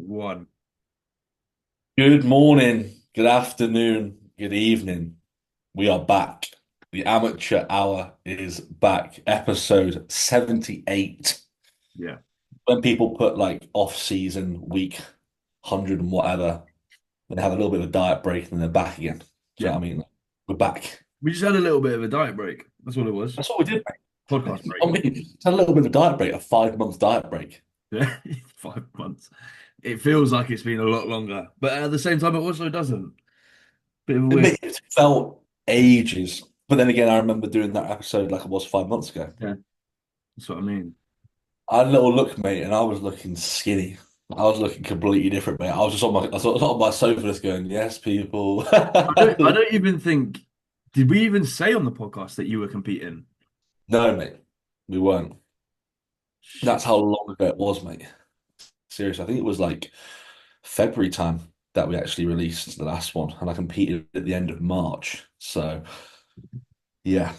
One. Good morning, good afternoon, good evening. We are back. The Amateur Hour is back. Episode 78. Yeah. When people put like off-season week 100 and whatever, they have a little bit of a diet break and then they're back again. Do you know Yeah. what I mean? We're back. We just had a little bit of a diet break. That's what it was. That's what we did, Podcast mate. break. I mean, it's a little bit of a diet break, a 5 month diet break. Yeah. 5 months. It feels like it's been a lot longer, but at the same time, it also doesn't. Bit of a weird. It felt ages. But then again, I remember doing that episode like it was 5 months ago. Yeah. That's what I mean. I had a little look, mate, and I was looking skinny. I was looking completely different, mate. I was on my sofa just going, yes, people. I don't even think. Did we even say on the podcast that you were competing? No, mate, we weren't. Shit. That's how long ago it was, mate. Seriously, I think it was like February time that we actually released the last one, and I competed at the end of March. So yeah,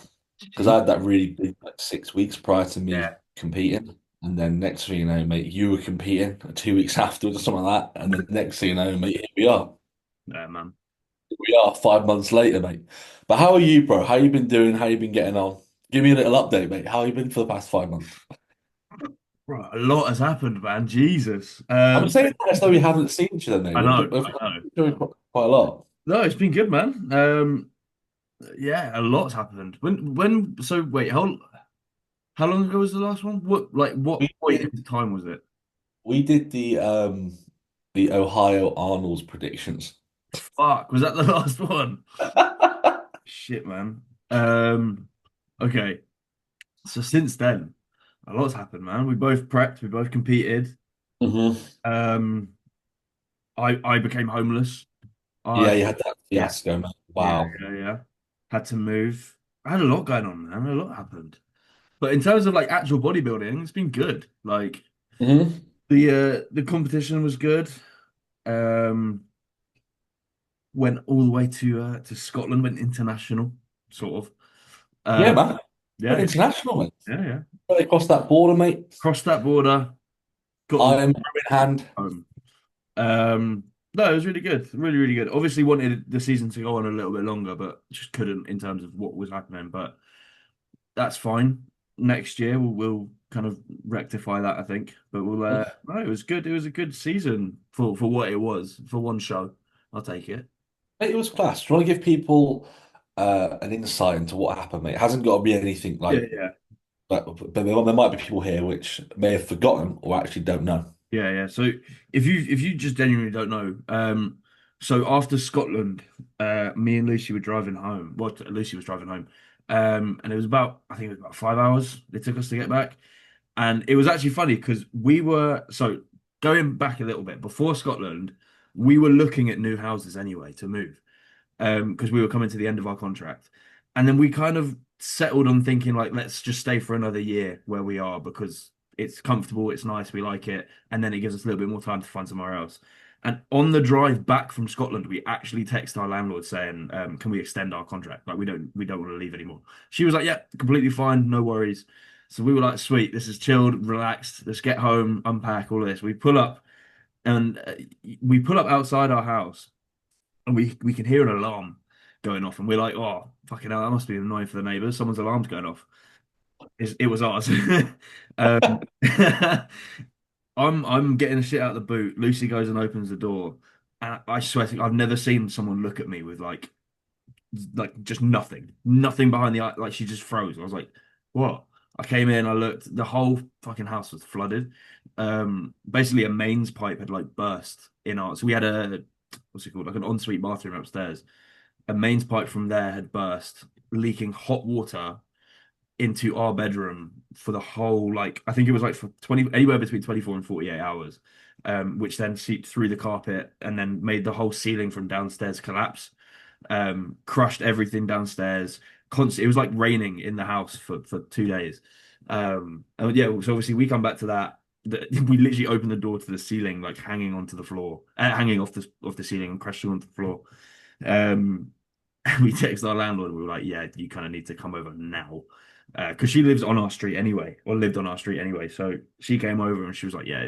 because I had that really big like 6 weeks prior to me Yeah. competing. And then next thing you know, mate, you were competing 2 weeks afterwards or something like that. And then next thing you know, mate, here we are. Yeah, man. We are 5 months later, mate. But how are you, bro? How you been doing? How you been getting on? Give me a little update, mate. How you been for the past 5 months? Right, a lot has happened, man. Jesus. I'm saying that as though we haven't seen each other, mate. I know. We've I know. doing quite a lot. No, it's been good, man. Yeah, a lot's happened. So wait, how long ago was the last one? What We point did in time was it? we did the Ohio Arnold's predictions. Fuck, was that the last one? Shit, man. Okay. So since then, a lot's happened, man. We both prepped, we both competed. hmm Um, I became homeless. Yeah, I you had that Yeah, fiasco, man. yeah, Wow. yeah. Had to move. I had a lot going on, man. A lot happened. But in terms of like actual bodybuilding, it's been good. Like hmm the competition was good. Um, went all the way to Scotland, went international, sort of. Yeah, Uh, man. Went yeah, international, mate. yeah. When they crossed that border, mate. Crossed that border, got the Iron in hand. home. No, it was really good, really, really good. Obviously, wanted the season to go on a little bit longer, but just couldn't in terms of what was happening. But that's fine. Next year we'll kind of rectify that, I think. But no, it was good. It was a good season for what it was for one show. I'll take it. Mate, it was class. Do you want to give people an insight into what happened, mate? It hasn't got to be anything Yeah, like yeah. but there might be people here which may have forgotten or actually don't know. Yeah. So if you just genuinely don't know, so after Scotland, me and Lucy were driving home. Well, Lucy was driving home, and it was about I think it was about 5 hours it took us to get back, and it was actually funny because we were so going back a little bit before Scotland, we were looking at new houses anyway to move, because we were coming to the end of our contract, and then we kind of settled on thinking like let's just stay for another year where we are because it's comfortable, it's nice, we like it, and then it gives us a little bit more time to find somewhere else. And on the drive back from Scotland, we actually text our landlord saying, "Can we extend our contract? Like we don't want to leave anymore." She was like, "Yeah, completely fine, no worries." So we were like, "Sweet, this is chilled, relaxed. Let's get home, unpack all of this." We pull up, and we pull up outside our house, and we can hear an alarm going off, and we're like, "Oh, fucking hell, that must be annoying for the neighbors. Someone's alarm's going off." It was ours. Um, I'm getting the shit out of the boot. Lucy goes and opens the door, and I swear to God, I've never seen someone look at me with like just nothing behind the eye. Like she just froze. I was like, "What?" I came in, I looked, the whole fucking house was flooded. Basically a mains pipe had like burst in our. So we had a what's it called, like an ensuite bathroom upstairs. A mains pipe from there had burst, leaking hot water into our bedroom for the whole like I think it was like for 20 anywhere between 24 and 48 hours, which then seeped through the carpet and then made the whole ceiling from downstairs collapse, crushed everything downstairs. Constant, it was like raining in the house for 2 days. And yeah, so obviously we come back to that. We literally opened the door to the ceiling, like hanging onto the floor, hanging off the ceiling and crashing onto the floor. Um, and we texted our landlord. And we were like, "Yeah, you kind of need to come over now," because she lives on our street anyway, or lived on our street anyway. So she came over and she was like, "Yeah,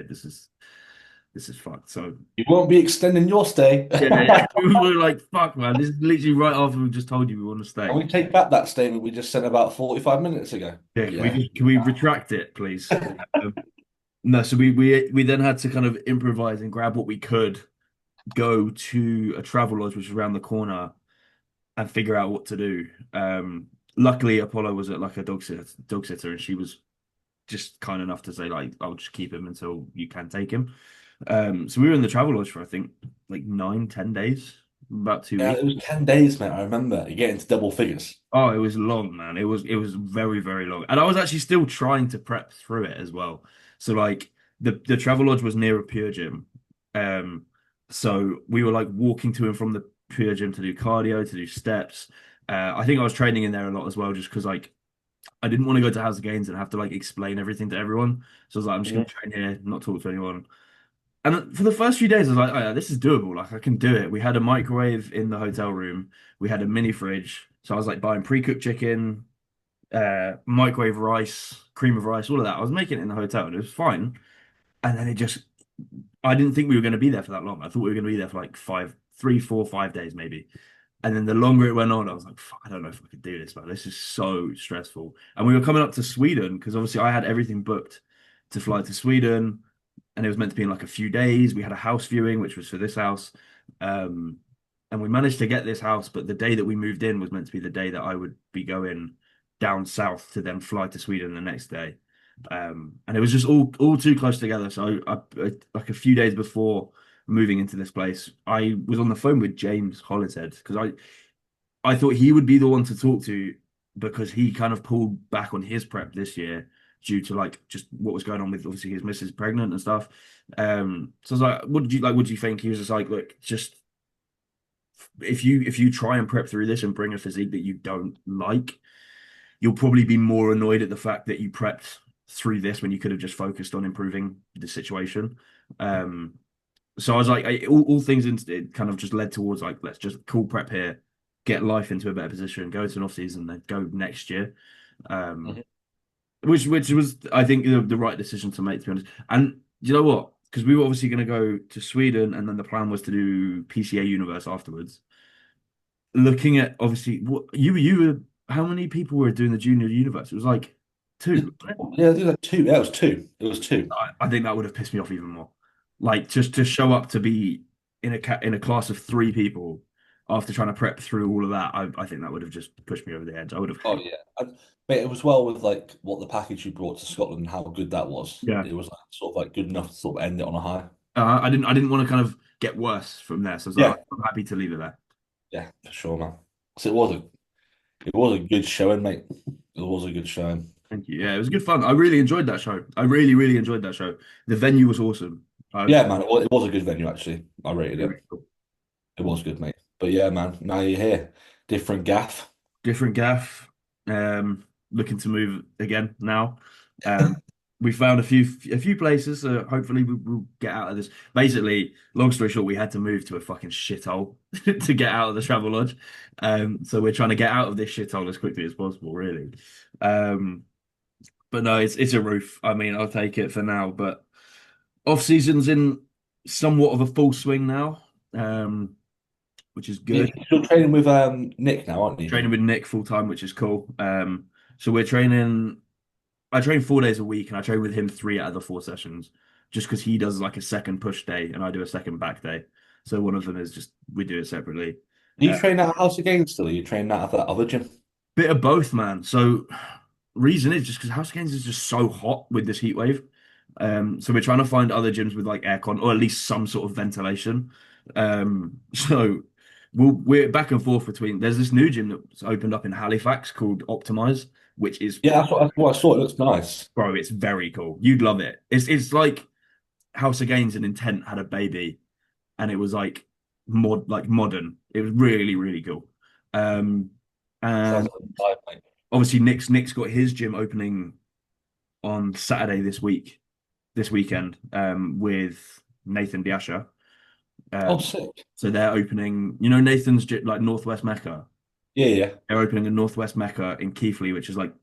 this is fucked. So You won't be extending your stay. yeah, yeah. We were like, fuck, man. This is literally right after we just told you we want to Can stay. we take back that statement we just sent about 45 minutes ago? Yeah, Yeah. can we retract it, please? Um, no, so we then had to kind of improvise and grab what we could, go to a travel lodge which was around the corner, and figure out what to do. Luckily, Apollo was at like a dog sitter, and she was just kind enough to say like, I'll just keep him until you can take him. So we were in the travel lodge for I think like 9, 10 days, about two Yeah, weeks. it was 10 days, mate. I remember getting to double figures. Oh, it was long, man. It was very, very long. And I was actually still trying to prep through it as well. So like the travel lodge was near a Pure Gym. Um so we were like walking to and from the Pure Gym to do cardio, to do steps. I think I was training in there a lot as well, just because like I didn't want to go to House of Games and have to like explain everything to everyone. So I was like, I'm just gonna Mhm. train here, not talk to anyone. And for the first few days, I was like, oh, yeah, this is doable. Like, I can do it. We had a microwave in the hotel room. We had a mini fridge. So I was like buying pre-cooked chicken, microwave rice, cream of rice, all of that. I was making it in the hotel and it was fine. And then I didn't think we were going to be there for that long. I thought we were going to be there for like 3, 4, 5 days maybe. And then the longer it went on, I was like, fuck, I don't know if I could do this, man. This is so stressful. And we were coming up to Sweden because obviously I had everything booked to fly to Sweden, and it was meant to be in like a few days. We had a house viewing, which was for this house. Um, and we managed to get this house, but the day that we moved in was meant to be the day that I would be going down south to then fly to Sweden the next day. And it was just all too close together. So like a few days before moving into this place, I was on the phone with James Hollishead because I thought he would be the one to talk to because he kind of pulled back on his prep this year due to like just what was going on with obviously his missus pregnant and stuff. So I was like, what did you think? He was just like, look, just if you try and prep through this and bring a physique that you don't like, you'll probably be more annoyed at the fact that you prepped through this when you could have just focused on improving the situation. Um, so I was like, all things it kind of just led towards like, let's just cool prep here, get life into a better position, go to an off season, then go next year. Um, Mhm. which was I think the right decision to make, to be honest. And you know what? Because we were obviously going to go to Sweden, and then the plan was to do PCA Universe afterwards. Looking at obviously what you were, how many people were doing the Junior Universe? It was like two. Yeah, I think that two. Yeah, it was two. It was two. I think that would have pissed me off even more. Like just to show up to be in a class of three people after trying to prep through all of that, I think that would have just pushed me over the edge. I would have Oh hated. yeah, but it was well with like what the package you brought to Scotland and how good that was. Yeah, It was like, sort of like good enough to sort of end it on a high. I didn't want to kind of get worse from there, so I was like, Yeah, I'm happy to leave it there. yeah, for sure, man. So it was a good showing, mate. It was a good showing. Thank you. Yeah, it was good fun. I really enjoyed that show. I really, really enjoyed that show. The venue was awesome. Yeah, man, it was a good venue actually. I rated Really it. cool. It was good, mate. But yeah, man, now you're here. Different gaff. Different gaff. Looking to move again now. Um, we found a few places, so hopefully we'll get out of this. Basically, long story short, we had to move to a fucking shithole to get out of the travel lodge. So we're trying to get out of this shithole as quickly as possible, really. Um, but no, it's a roof. I mean, I'll take it for now. But off season's in somewhat of a full swing now, which is You're good. still training with Nick now, aren't you? Training with Nick full time, which is cool. So we're training. I train 4 days a week, and I train with him 3 out of the 4 sessions, just because he does like a second push day and I do a second back day. So one of them is just we do it separately. Do you Uh, train out of House of Games still? Or you train out of that other gym? Bit of both, man. So reason is just because House of Games is just so hot with this heat wave. So we're trying to find other gyms with like aircon or at least some sort of ventilation. So we're back and forth between. There's this new gym that's opened up in Halifax called Optimize, which is, Yeah, that's what I saw. It looks nice. bro, it's very cool. You'd love it. It's like House of Games and Intent had a baby, and it was like modern. It was really really cool. Um, Sounds and like a vibe, mate. obviously Nick's got his gym opening on Saturday this weekend, with Nathan Biasha. Oh, Um, sick. so they're opening, Nathan's like Northwest Mecca. Yeah, yeah. They're opening a Northwest Mecca in Keighley, which is like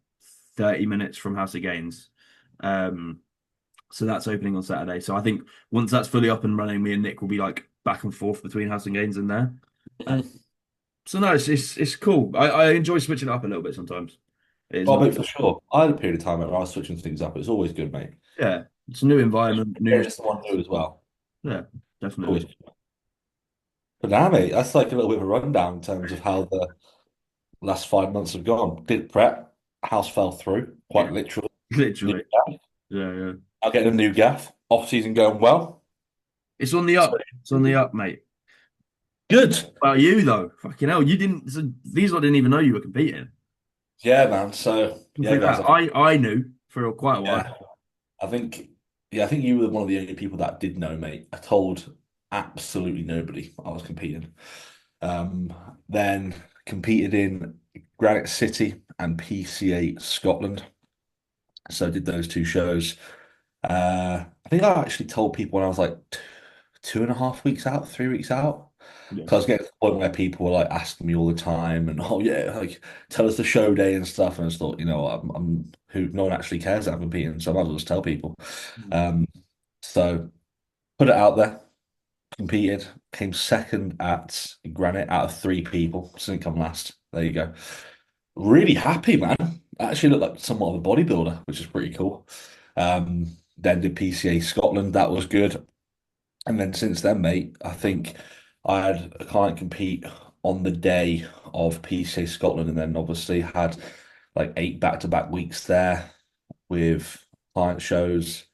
30 minutes from House of Gaines. Um, So that's opening on Saturday. So I think once that's fully up and running, me and Nick will be like back and forth between House and Gaines and there. Uh, Mhm. so no, it's cool. I enjoy switching it up a little bit sometimes. It is Oh, nice. mate, for sure. I had a period of time where I was switching things up. It's always good, mate. Yeah, it's a new environment, new. Experience someone new as well. Yeah, definitely. Always good. But now, mate, that's like a little bit of a rundown in terms of how the last 5 months have gone. Did prep, house fell through, Yeah, quite literally. New literally. gaff. Yeah, yeah. I'll get a new gaff. Off season going well. It's on the So, up. It's on the up, mate. good. About you though, fucking hell, you didn't. So these lot didn't even know you were competing. Yeah, man. So yeah, Complete guys. that. I knew for quite a while. Yeah, I think yeah, I think you were one of the only people that did know, mate. I told absolutely nobody I was competing. Um, then competed in Granite City and PCA Scotland. So I did those two shows. I think I actually told people when I was like 2.5 weeks out, 3 weeks out. Yeah. Because I was getting to the point where people were like asking me all the time and oh yeah, like tell us the show day and stuff. And I just thought, I'm who no one actually cares that I'm competing, so I might as well just tell people. Um, so put it out there, competed, came second at Granite out of three people, so didn't come last. There you go. Really happy, man. I actually looked like somewhat of a bodybuilder, which is pretty cool. Then did PCA Scotland, that was good. And then since then, mate, I think I had a client compete on the day of PCA Scotland, and then obviously had like 8 back-to-back weeks there with client shows,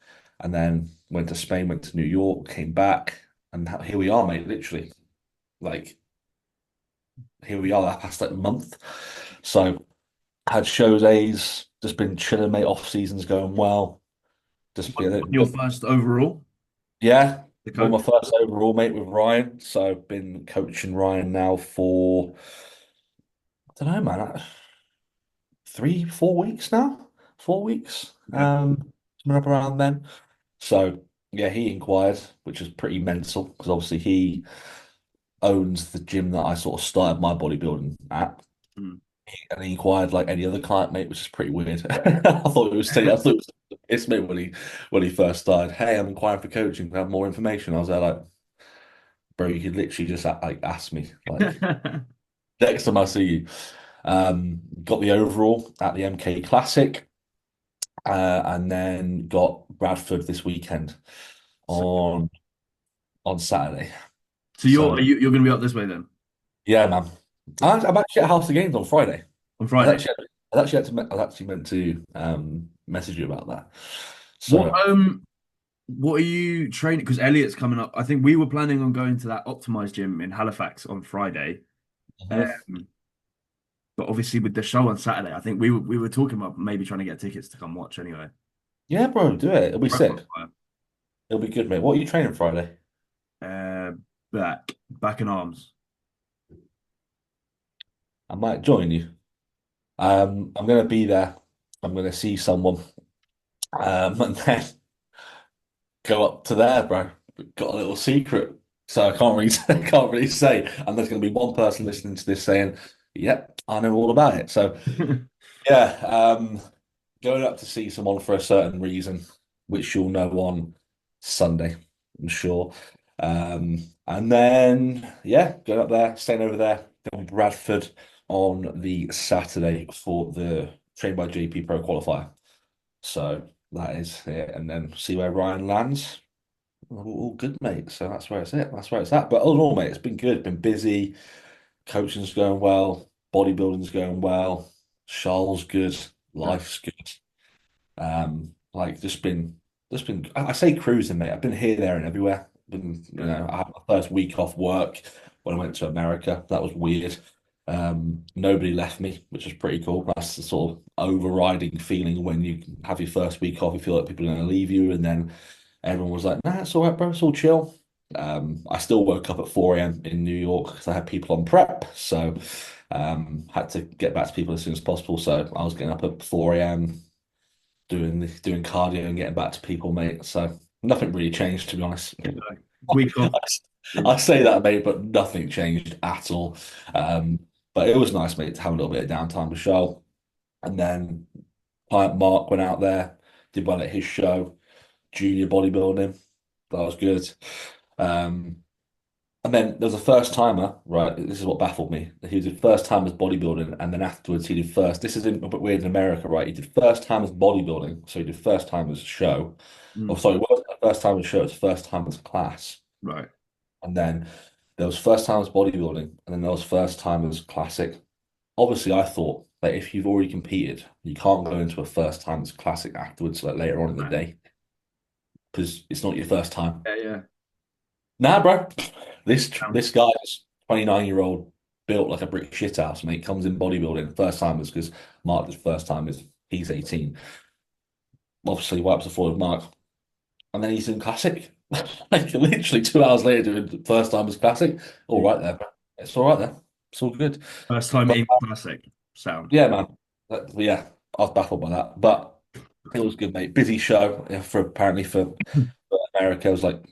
and then went to Spain, went to New York, came back, and here we are, mate. Literally, like here we are. That past like month, so had show days, just been chilling, mate. Off season's going well. Just been, Your first overall, yeah, the won coach. my first overall, mate, with Ryan. So been coaching Ryan now for I don't know, man, 3, 4 weeks now. 4 weeks. Yeah. Coming up around then. So yeah, he inquired, which is pretty mental because obviously he owns the gym that I sort of started my bodybuilding at. Mm. And he inquired like any other client, mate, which is pretty weird. I thought it was it's mate when he first started. Hey, I'm inquiring for coaching. Can I have more information? I was there like, bro, you could literally just like ask me like next time I see you. Got the overall at the MK Classic, and then got Bradford this weekend So, on Saturday. so So you're going to be up this way then yeah, man. I'm actually at House of Games on Friday. on I was Friday. actually I was actually, I was actually meant to message you about that. What So um what are you training? Because Elliot's coming up. I think we were planning on going to that optimized gym in Halifax on Friday. mhm. Um, but obviously with the show on Saturday, I think we were talking about maybe trying to get tickets to come watch anyway. Yeah, bro, do it. It'll be sick. Uh, It'll be good, mate. What are you training Friday? back and arms. I might join you. I'm gonna be there. I'm gonna see someone, and then go up to there, bro. Got a little secret, so I can't really can't really say. And there's gonna be one person listening to this saying, "Yep, I know all about it." So yeah, going up to see someone for a certain reason, which you'll know on Sunday, I'm sure. And then yeah, going up there, staying over there, then Bradford on the Saturday for the Trained by JP Pro qualifier. So that is it, and then see where Ryan lands. All good, mate. So that's where it's at. That's where it's at. But all in all, mate, it's been good. Been busy. Coaching's going well. Bodybuilding's going well. Charles good. Life's good. Like just been. I say cruising, mate. I've been here, there, and everywhere. Been, I had my first week off work when I went to America. That was weird. Nobody left me, which is pretty cool. That's the sort of overriding feeling when you have your first week off. You feel like people are going to leave you, and then everyone was like, "Nah, it's all right, bro. It's all chill." I still woke up at 4 a.m. in New York because I had people on prep, so had to get back to people as soon as possible. So I was getting up at 4 a.m. doing cardio and getting back to people, mate. So nothing really changed, to be honest. Week off. I say that, mate, but nothing changed at all. But it was nice, mate, to have a little bit of downtime to show. And then client Mark went out there, did well at his show. junior bodybuilding. That was good. Um, and then there was a first timer, right? This is what baffled me. He was a first timers bodybuilding, and then afterwards he did first. This is a bit weird in America, right? He did first timers bodybuilding, so he did first timers show. Oh, Mm, sorry, it wasn't a first timers show, it was first timers class. right. And then there was first timers bodybuilding, and then there was first timers classic. Obviously, I thought that if you've already competed, you can't go into a first timers classic afterwards, like later on in the Right. day, because it's not your first time. Yeah, yeah. Nah, bro. This Sounds this guy's 29-year-old built like a brick shithouse, mate. Comes in bodybuilding, first timers, because Mark is first timers. He's 18. Obviously, wipes the floor with Mark, and then he's in classic. Like literally 2 hours later, doing first timers classic. All yeah. right there, bro. It's all right there. It's all good. First time But in classic sound. yeah, man. Yeah, I was baffled by that, but it was good, mate. Busy show for apparently for America. It was like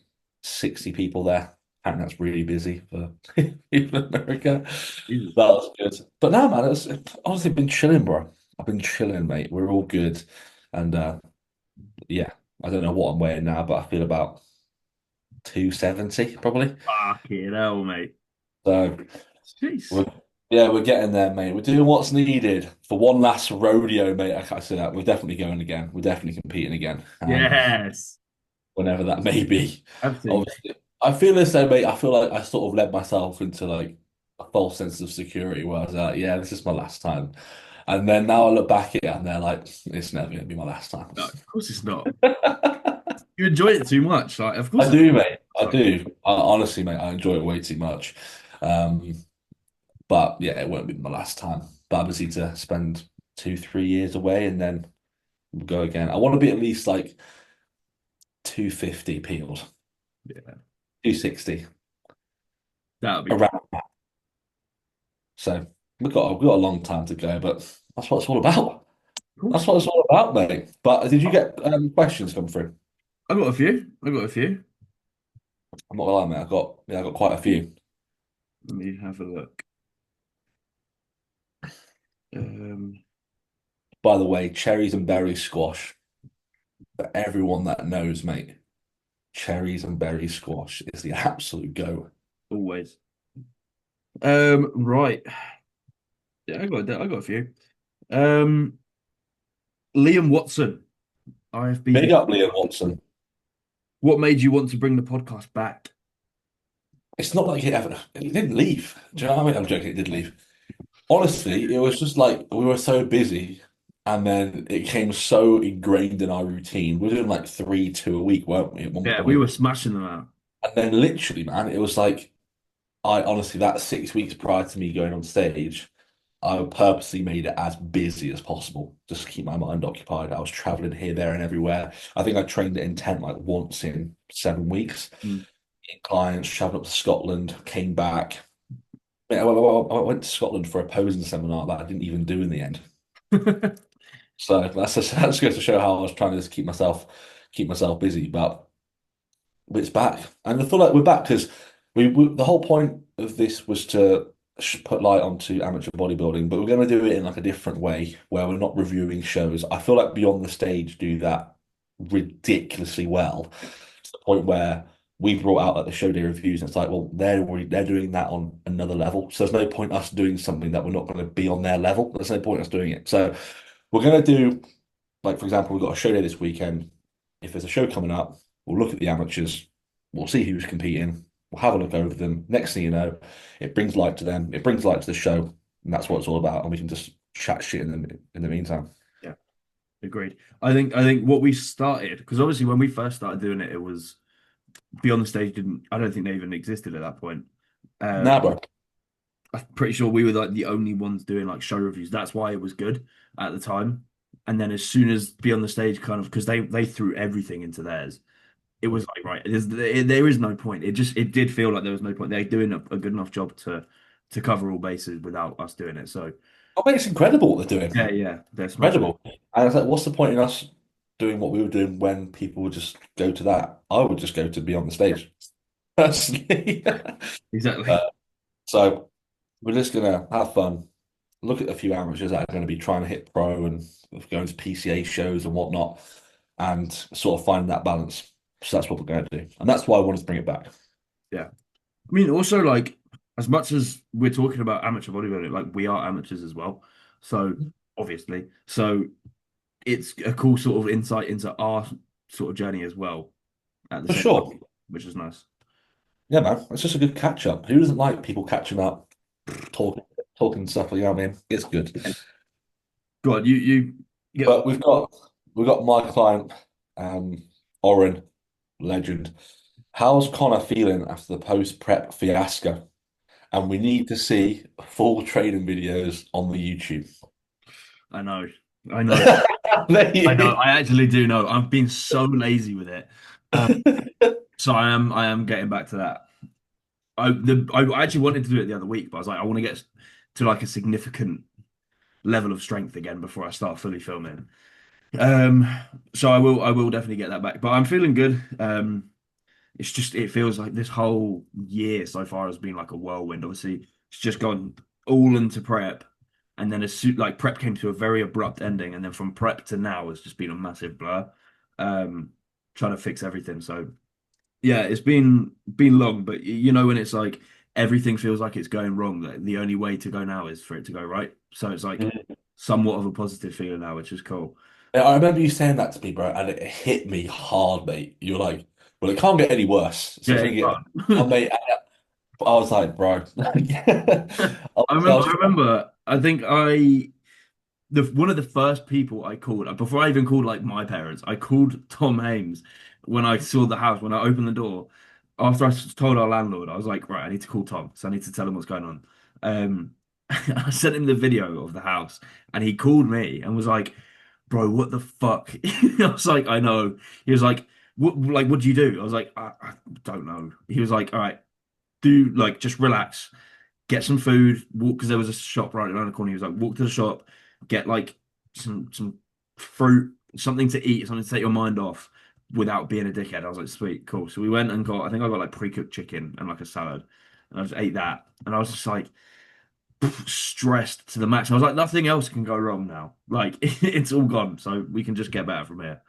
60 people there. Apparently, that's really busy for people in America. Jesus. That was good. But no, man, it's honestly been chilling, bro. I've been chilling, mate. We're all good, and yeah, I don't know what I'm weighing now, but I feel about 270 probably. Fucking hell, mate. So Jeez. we're yeah, we're getting there, mate. We're doing what's needed for one last rodeo, mate. I can't say that. We're definitely going again. We're definitely competing again. Yes. Whenever that may be. Absolutely. Obviously, I feel this though, mate. I feel like I sort of led myself into like a false sense of security where I was like, yeah, this is my last time. And then now I look back at it and they're like, it's never going to be my last time. No, of course it's not. You enjoy it too much. Like, of course I it's do, mate. I not. do. Honestly, mate, I enjoy it way too much. Um, but yeah, it won't be my last time. But obviously to spend 2, 3 years away and then go again. I want to be at least like 250 peeled, Yeah, 260 that would be cool. around. So we've got a long time to go, but that's what it's all about. Of course. That's what it's all about, mate. But did you get questions come through? I got a few. I got a few. I'm not gonna lie, mate. I got quite a few. Let me have a look. Um, By the way, cherries and berry squash. For everyone that knows, mate, cherries and berry squash is the absolute go. always. Right. Yeah, I got a few. Um, Liam Watson, Big IFBB. up, Liam Watson. What made you want to bring the podcast back? It's not like he didn't leave. Do you know what I mean? I'm joking. He did leave. Honestly, it was just like we were so busy, and then it became so ingrained in our routine. We were doing like three, two a week, weren't we, at one Yeah, we point? were smashing them out. And then literally, man, it was like I honestly that 6 weeks prior to me going on stage, I purposely made it as busy as possible, just to keep my mind occupied. I was traveling here, there, and everywhere. I think I trained at Intent like once in 7 weeks. Mm. Clients, traveled up to Scotland, came back. Yeah, I went to Scotland for a posing seminar that I didn't even do in the end. So that's goes to show how I was trying to just keep myself busy. But it's back, and I feel like we're back because the whole point of this was to put light onto amateur bodybuilding, but we're going to do it in like a different way where we're not reviewing shows. I feel like Beyond the Stage do that ridiculously well to the point where we brought out like the show day reviews, and it's like, well, they're doing that on another level, so there's no point us doing something that we're not going to be on their level. There's no point us doing it. So we're going to do like, for example, we've got a show day this weekend. If there's a show coming up, we'll look at the amateurs, we'll see who's competing, we'll have a look over them. Next thing you know, it brings light to them, it brings light to the show, and that's what it's all about. And we can just chat shit in the meantime. Yeah, agreed. I think what we started, because obviously when we first started doing it, it was Beyond the Stage didn't. I don't think they even existed at that point. Nah, Um, bro. I'm pretty sure we were like the only ones doing like show reviews. That's why it was good at the time. And then as soon as Beyond the Stage kind of because they threw everything into theirs, it was like right, there is no point. It did feel like there was no point. They're doing a good enough job to cover all bases without us doing it. So I mean, it's incredible what they're doing. yeah, they're smashing. Incredible. And it's like, what's the point in us doing what we were doing when people would just go to that? I would just go to Beyond the Yeah, Stage, personally. Uh, exactly. so we're just gonna have fun, look at a few amateurs that are going to be trying to hit pro and going to PCA shows and whatnot. and sort of finding that balance. So that's what we're going to do, and that's why I wanted to bring it back. Yeah. I mean, also like as much as we're talking about amateur bodybuilding, like we are amateurs as well. So obviously, so it's a cool sort of insight into our sort of journey as well at the For same sure. time, which is nice. Yeah, man. It's just a good catch up. Who doesn't like people catching up, talking, talking stuff? You know what I mean? It's good. God, you yeah. But we've got my client, um, Oren, legend. How's Connor feeling after the post prep fiasco? And we need to see full training videos on the YouTube. I know, I know, I know. I actually do know. I've been so lazy with it. Uh, so I am getting back to that. I actually wanted to do it the other week, but I was like, I want to get to like a significant level of strength again before I start fully filming. Um, so I will definitely get that back. But I'm feeling good. It's just it feels like this whole year so far has been like a whirlwind. Obviously, it's just gone all into prep, and then as soon like prep came to a very abrupt ending, and then from prep to now has just been a massive blur. Um, Trying to fix everything. So yeah, it's been long, but you know when it's like everything feels like it's going wrong, that the only way to go now is for it to go right. So it's like somewhat of a positive feeling now, which is cool. I remember you saying that to me, bro, and it hit me hard, mate. You're like, well, it can't get any worse. So Yeah, it's it gonna get, can't. oh, mate. I was like, bro. I I remember. was I remember. I think the one of the first people I called before I even called like my parents. I called Tom Hames when I saw the house when I opened the door. After told our landlord, I was like, right, I need to call Tom, so I need to tell him what's going on. Um, I sent him the video of the house, and he called me and was like, "Bro, what the fuck?" I was like, "I know." He was like, what do you do?" I was like, I don't know." He was like, "All right, do like just relax, get some food, walk because there was a shop right around the corner. He was like, walk to the shop, get like some fruit, something to eat, something to take your mind off without being a dickhead." I was like, sweet, cool. So we went and got, I think I got like pre-cooked chicken and like a salad, and I just ate that, and I was just like stressed to the max. I was like, nothing else can go wrong now. Like it's all gone, so we can just get better from here.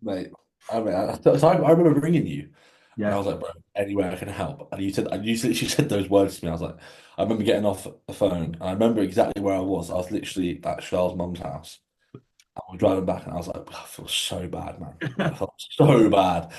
mate. I mean, I remember ringing you, and I Yeah. was like, bro, anywhere I can help. And you literally said those words to me. I was like, I remember getting off the phone, and I remember exactly where I was. I was literally at Charles' mum's house. I was driving back, and I was like, I feel so bad, man. Like, I felt so bad.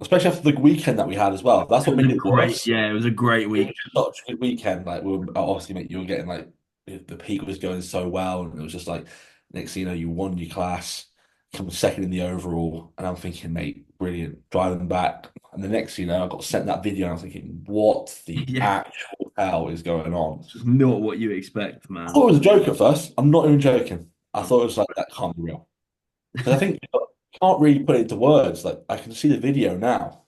Especially after the weekend that we had as well. That's It what was made a it great, worse. yeah, it was a great It week. was such a good weekend. Like, we were, obviously, mate, you were getting like the peak was going so well, and it was just like next thing you know, you won your class, come second in the overall, and I'm thinking, mate, brilliant. Driving back, and the next thing you know, I got sent that video, and I was thinking, what the Yeah, actual hell is going on? it's just not what you expect, I man. thought it was a joke at first. I'm not even joking. I thought it was like that can't be real. Because I think you can't really put it into words. Like I can see the video now,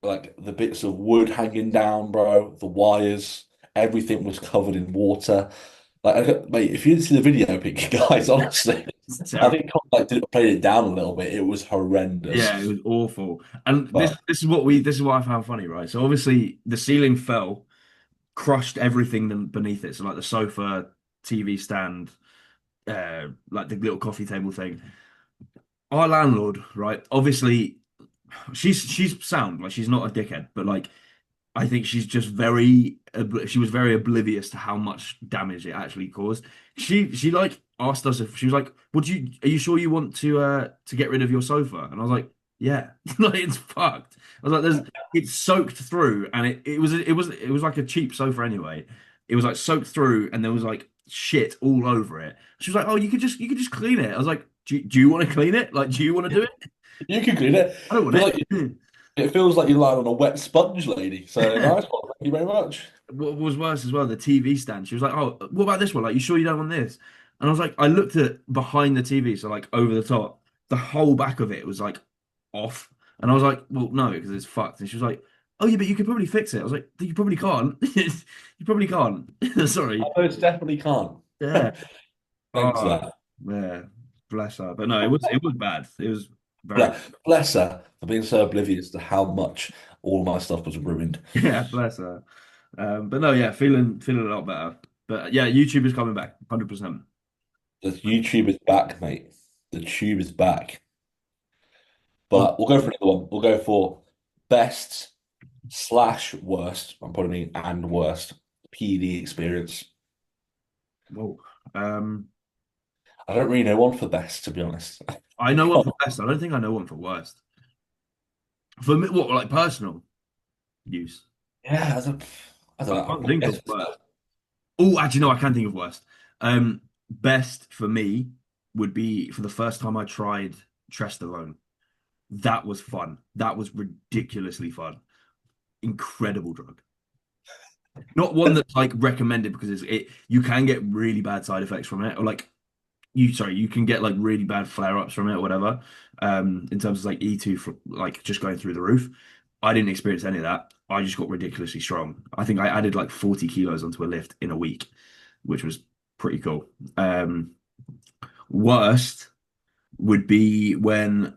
like the bits of wood hanging down, bro, the wires, everything was covered in water. Mate, if you didn't see the video picture, guys, honestly, I Terrible. think like played it down a little bit. It was horrendous. Yeah, it was awful. And this But this is what I found funny, right? So obviously the ceiling fell, crushed everything beneath it. So like the sofa, TV stand, like the little coffee table thing. Our landlord, right? Obviously, she's sound, like she's not a dickhead, but like I think she's just she was very oblivious to how much damage it actually caused. She like asked us if she was like, "Would you are you sure you want to get rid of your sofa?" And I was like, "Yeah." Like it's fucked. I was like, "There's it's soaked through and it was like a cheap sofa anyway. It was like soaked through and there was like shit all over it." She was like, "Oh, you could just clean it." I was like, "Do you want to clean it? Like do you want to do it?" you can clean it. I don't want Feel like it. it feels like you're lying on a wet sponge, lady. So nice one. Thank you very much. What was worse as well, the TV stand. She was like, "Oh, what about this one? Like, you sure you don't want this?" And I was like, I looked at behind the TV, so like over the top, the whole back of it was like off, and I was like, "Well, no, because it's fucked." And she was like, "Oh yeah, but you could probably fix it." I was like, "You probably can't. You probably can't." I Sorry. most definitely can't. Yeah. Thanks for Oh, that. yeah. Bless her. But no, it was bad. It was very Bless her for being so oblivious to how much all my stuff was ruined. yeah, bless her. But no, yeah, feeling a lot better. But yeah, YouTube is coming back, 100%. The YouTube is back, mate. The tube is back. Oh, But we'll go for another one. We'll go for best slash worst. I'm probably mean and worst PD experience. whoa. Um, I don't really know one for best, to be honest. I know one for best. I don't think I know one for worst. For me, what, like personal use? Yeah, I don't I know. I'll can't put think of best worst. first. Oh, actually, no, I can think of worst. Best for me would be for the first time I tried Trestolone. That was fun. That was ridiculously fun. Incredible drug. Not one that's like recommended because you can get really bad side effects from it, or like you can get like really bad flare-ups from it or whatever. In terms of like E2 for like just going through the roof. I didn't experience any of that. I just got ridiculously strong. I think I added like 40 kilos onto a lift in a week, which was pretty cool. Um, Worst would be when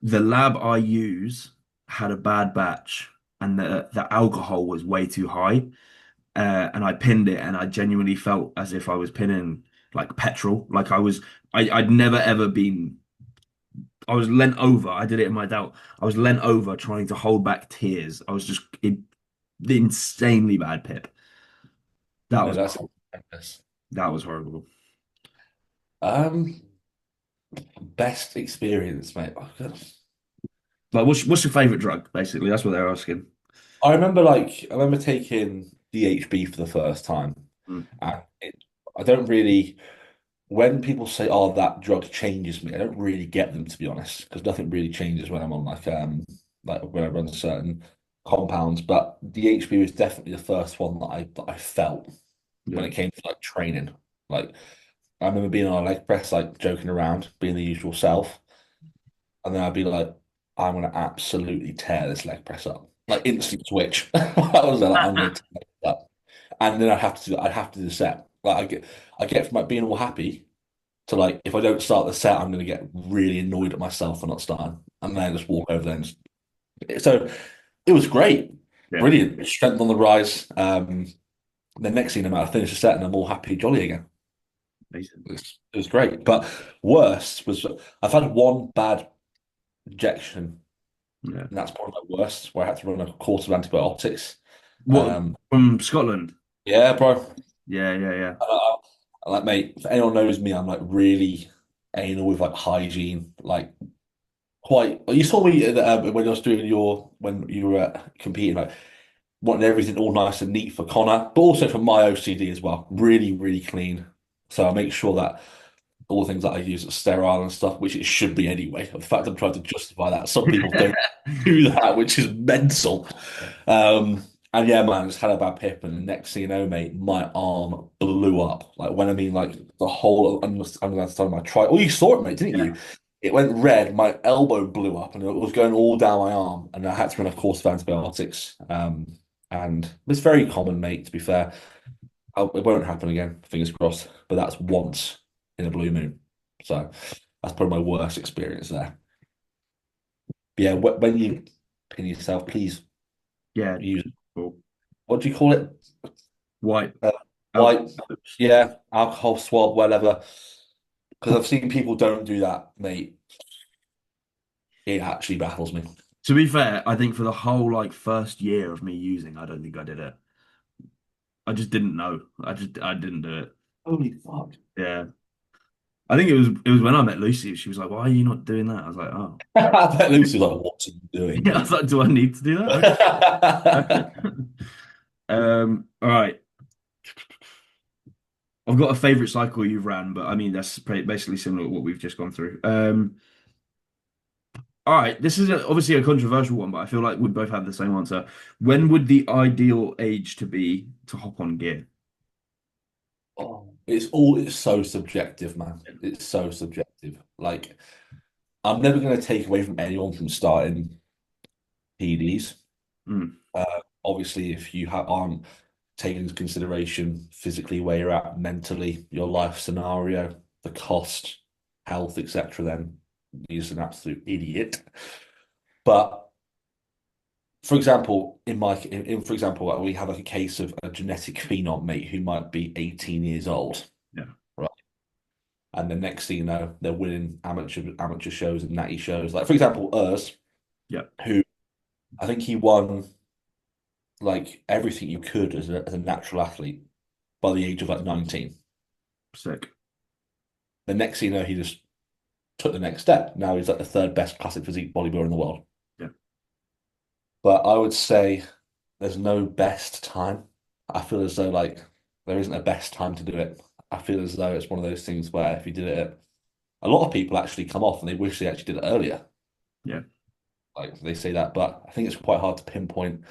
the lab I use had a bad batch and the alcohol was way too high. And I pinned it, and I genuinely felt as if I was pinning like petrol. Like I'd never ever been. I was leant over. I did it in my doubt. I was leant over, trying to hold back tears. I was just the insanely bad pip. That No, was that's horrible. horrendous. That was horrible. Um, best experience, mate. Oh, goodness. Like, what's your favorite drug? Basically, that's what they're asking. I remember taking DHB for the first time, Mm, and I don't really. When people say, "Oh, that drug changes me," I don't really get them, to be honest, because nothing really changes when I'm on like when I run certain compounds. But DHB was definitely the first one that I felt when yeah. it came to like training. Like I remember being on a leg press, like joking around, being the usual self, and then I'd be like, "I'm gonna absolutely tear this leg press up." Like instant switch. I was like, "I'm gonna tear it up," and then I'd have to do the set. Like I get from like being all happy to like if I don't start the set, I'm gonna get really annoyed at myself for not starting, and then just walk over there. So it was great, Yeah. brilliant, strength on the rise. The next thing I finish the set and I'm all happy, jolly again. Amazing. It was great, but worst was I've had one bad injection, Yeah. and that's probably my worst, where I had to run a course of antibiotics. What Um, from Scotland? yeah, bro. Yeah, yeah, yeah. Like, mate, if anyone knows me, I'm like really anal with like hygiene, like quite. You saw me when I was doing your when you were competing, like wanting everything all nice and neat for Connor, but also for my OCD as well. Really, really clean. So I make sure that all the things that I use are sterile and stuff, which it should be anyway. In fact, I'm trying to justify that. Some people don't do that, which is mental. Um, and yeah, man, I just had a bad pip, and the next thing you know, mate, my arm blew up. Like when I mean, like the whole understand my tri. Oh, you saw it, mate, didn't Yeah. you? It went red. My elbow blew up, and it was going all down my arm, and I had to run a course of antibiotics. And it's very common, mate. To be fair, it won't happen again. Fingers crossed. But that's once in a blue moon. So that's probably my worst experience there. But yeah, when you pin yourself, please Yeah. use Cool. what do you call it? White. Uh, Alcohol. White, yeah, alcohol swab, whatever. Because I've seen people don't do that, mate. It actually baffles me. To be fair, I think for the whole like first year of me using, I don't think I did it. I just didn't know. I didn't do it. Holy fuck. Yeah. I think it was when I met Lucy. She was like, "Why are you not doing that?" I was like, "Oh." I bet Lucy's like, what's he doing, Yeah, I was mate? like, "Do I need to do that?" Okay. All right. I've got a favorite cycle you've ran, but I mean that's basically similar to what we've just gone through. All right, this is obviously a controversial one, but I feel like we both have the same answer. When would the ideal age to be to hop on gear? Oh, it's so subjective, man. It's so subjective. Like, I'm never going to take away from anyone from starting PDs. Mm, Obviously, if you aren't taking into consideration physically where you're at, mentally, your life scenario, the cost, health, etc., then you're just an absolute idiot. But for example, for example, like, we have like a case of a genetic phenom, mate, who might be 18 years old, yeah. right? And the next thing you know, they're winning amateur shows and natty shows. Like for example, Urs, Yeah, who I think he won like everything you could as a natural athlete by the age of like 19. sick. The next thing you know, he just took the next step. Now he's like the third best classic physique bodybuilder in the world. Yeah, But I would say there's no best time. I feel as though like there isn't a best time to do it. I feel as though it's one of those things where if you did it, a lot of people actually come off and they wish they actually did it earlier. yeah, Like they say that, but I think it's quite hard to pinpoint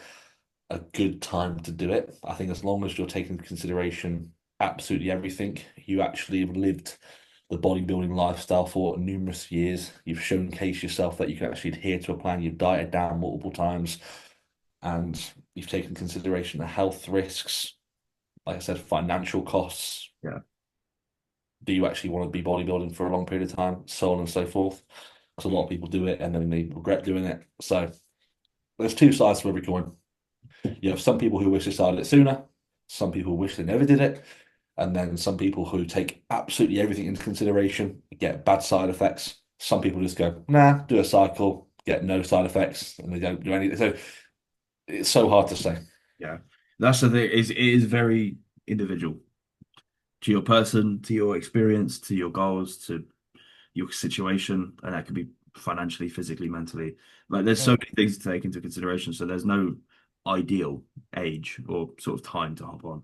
a good time to do it. I think as long as you're taking into consideration absolutely everything, you actually have lived the bodybuilding lifestyle for numerous years. You've showcased yourself that you can actually adhere to a plan. You've dieted down multiple times, and you've taken consideration the health risks, like I said, financial costs. yeah. Do you actually want to be bodybuilding for a long period of time? So on and so forth. Because a lot of people do it and then they regret doing it. So there's two sides to every coin. You have some people who wish they started it sooner, some people wish they never did it, and then some people who take absolutely everything into consideration, get bad side effects. Some people just go, nah, do a cycle, get no side effects, and they don't do anything. So it's so hard to say. Yeah, that's the thing. Is it is very individual to your person, to your experience, to your goals, to your situation, and that could be financially, physically, mentally. Like there's so Yeah. many things to take into consideration. So there's no ideal age or sort of time to hop on.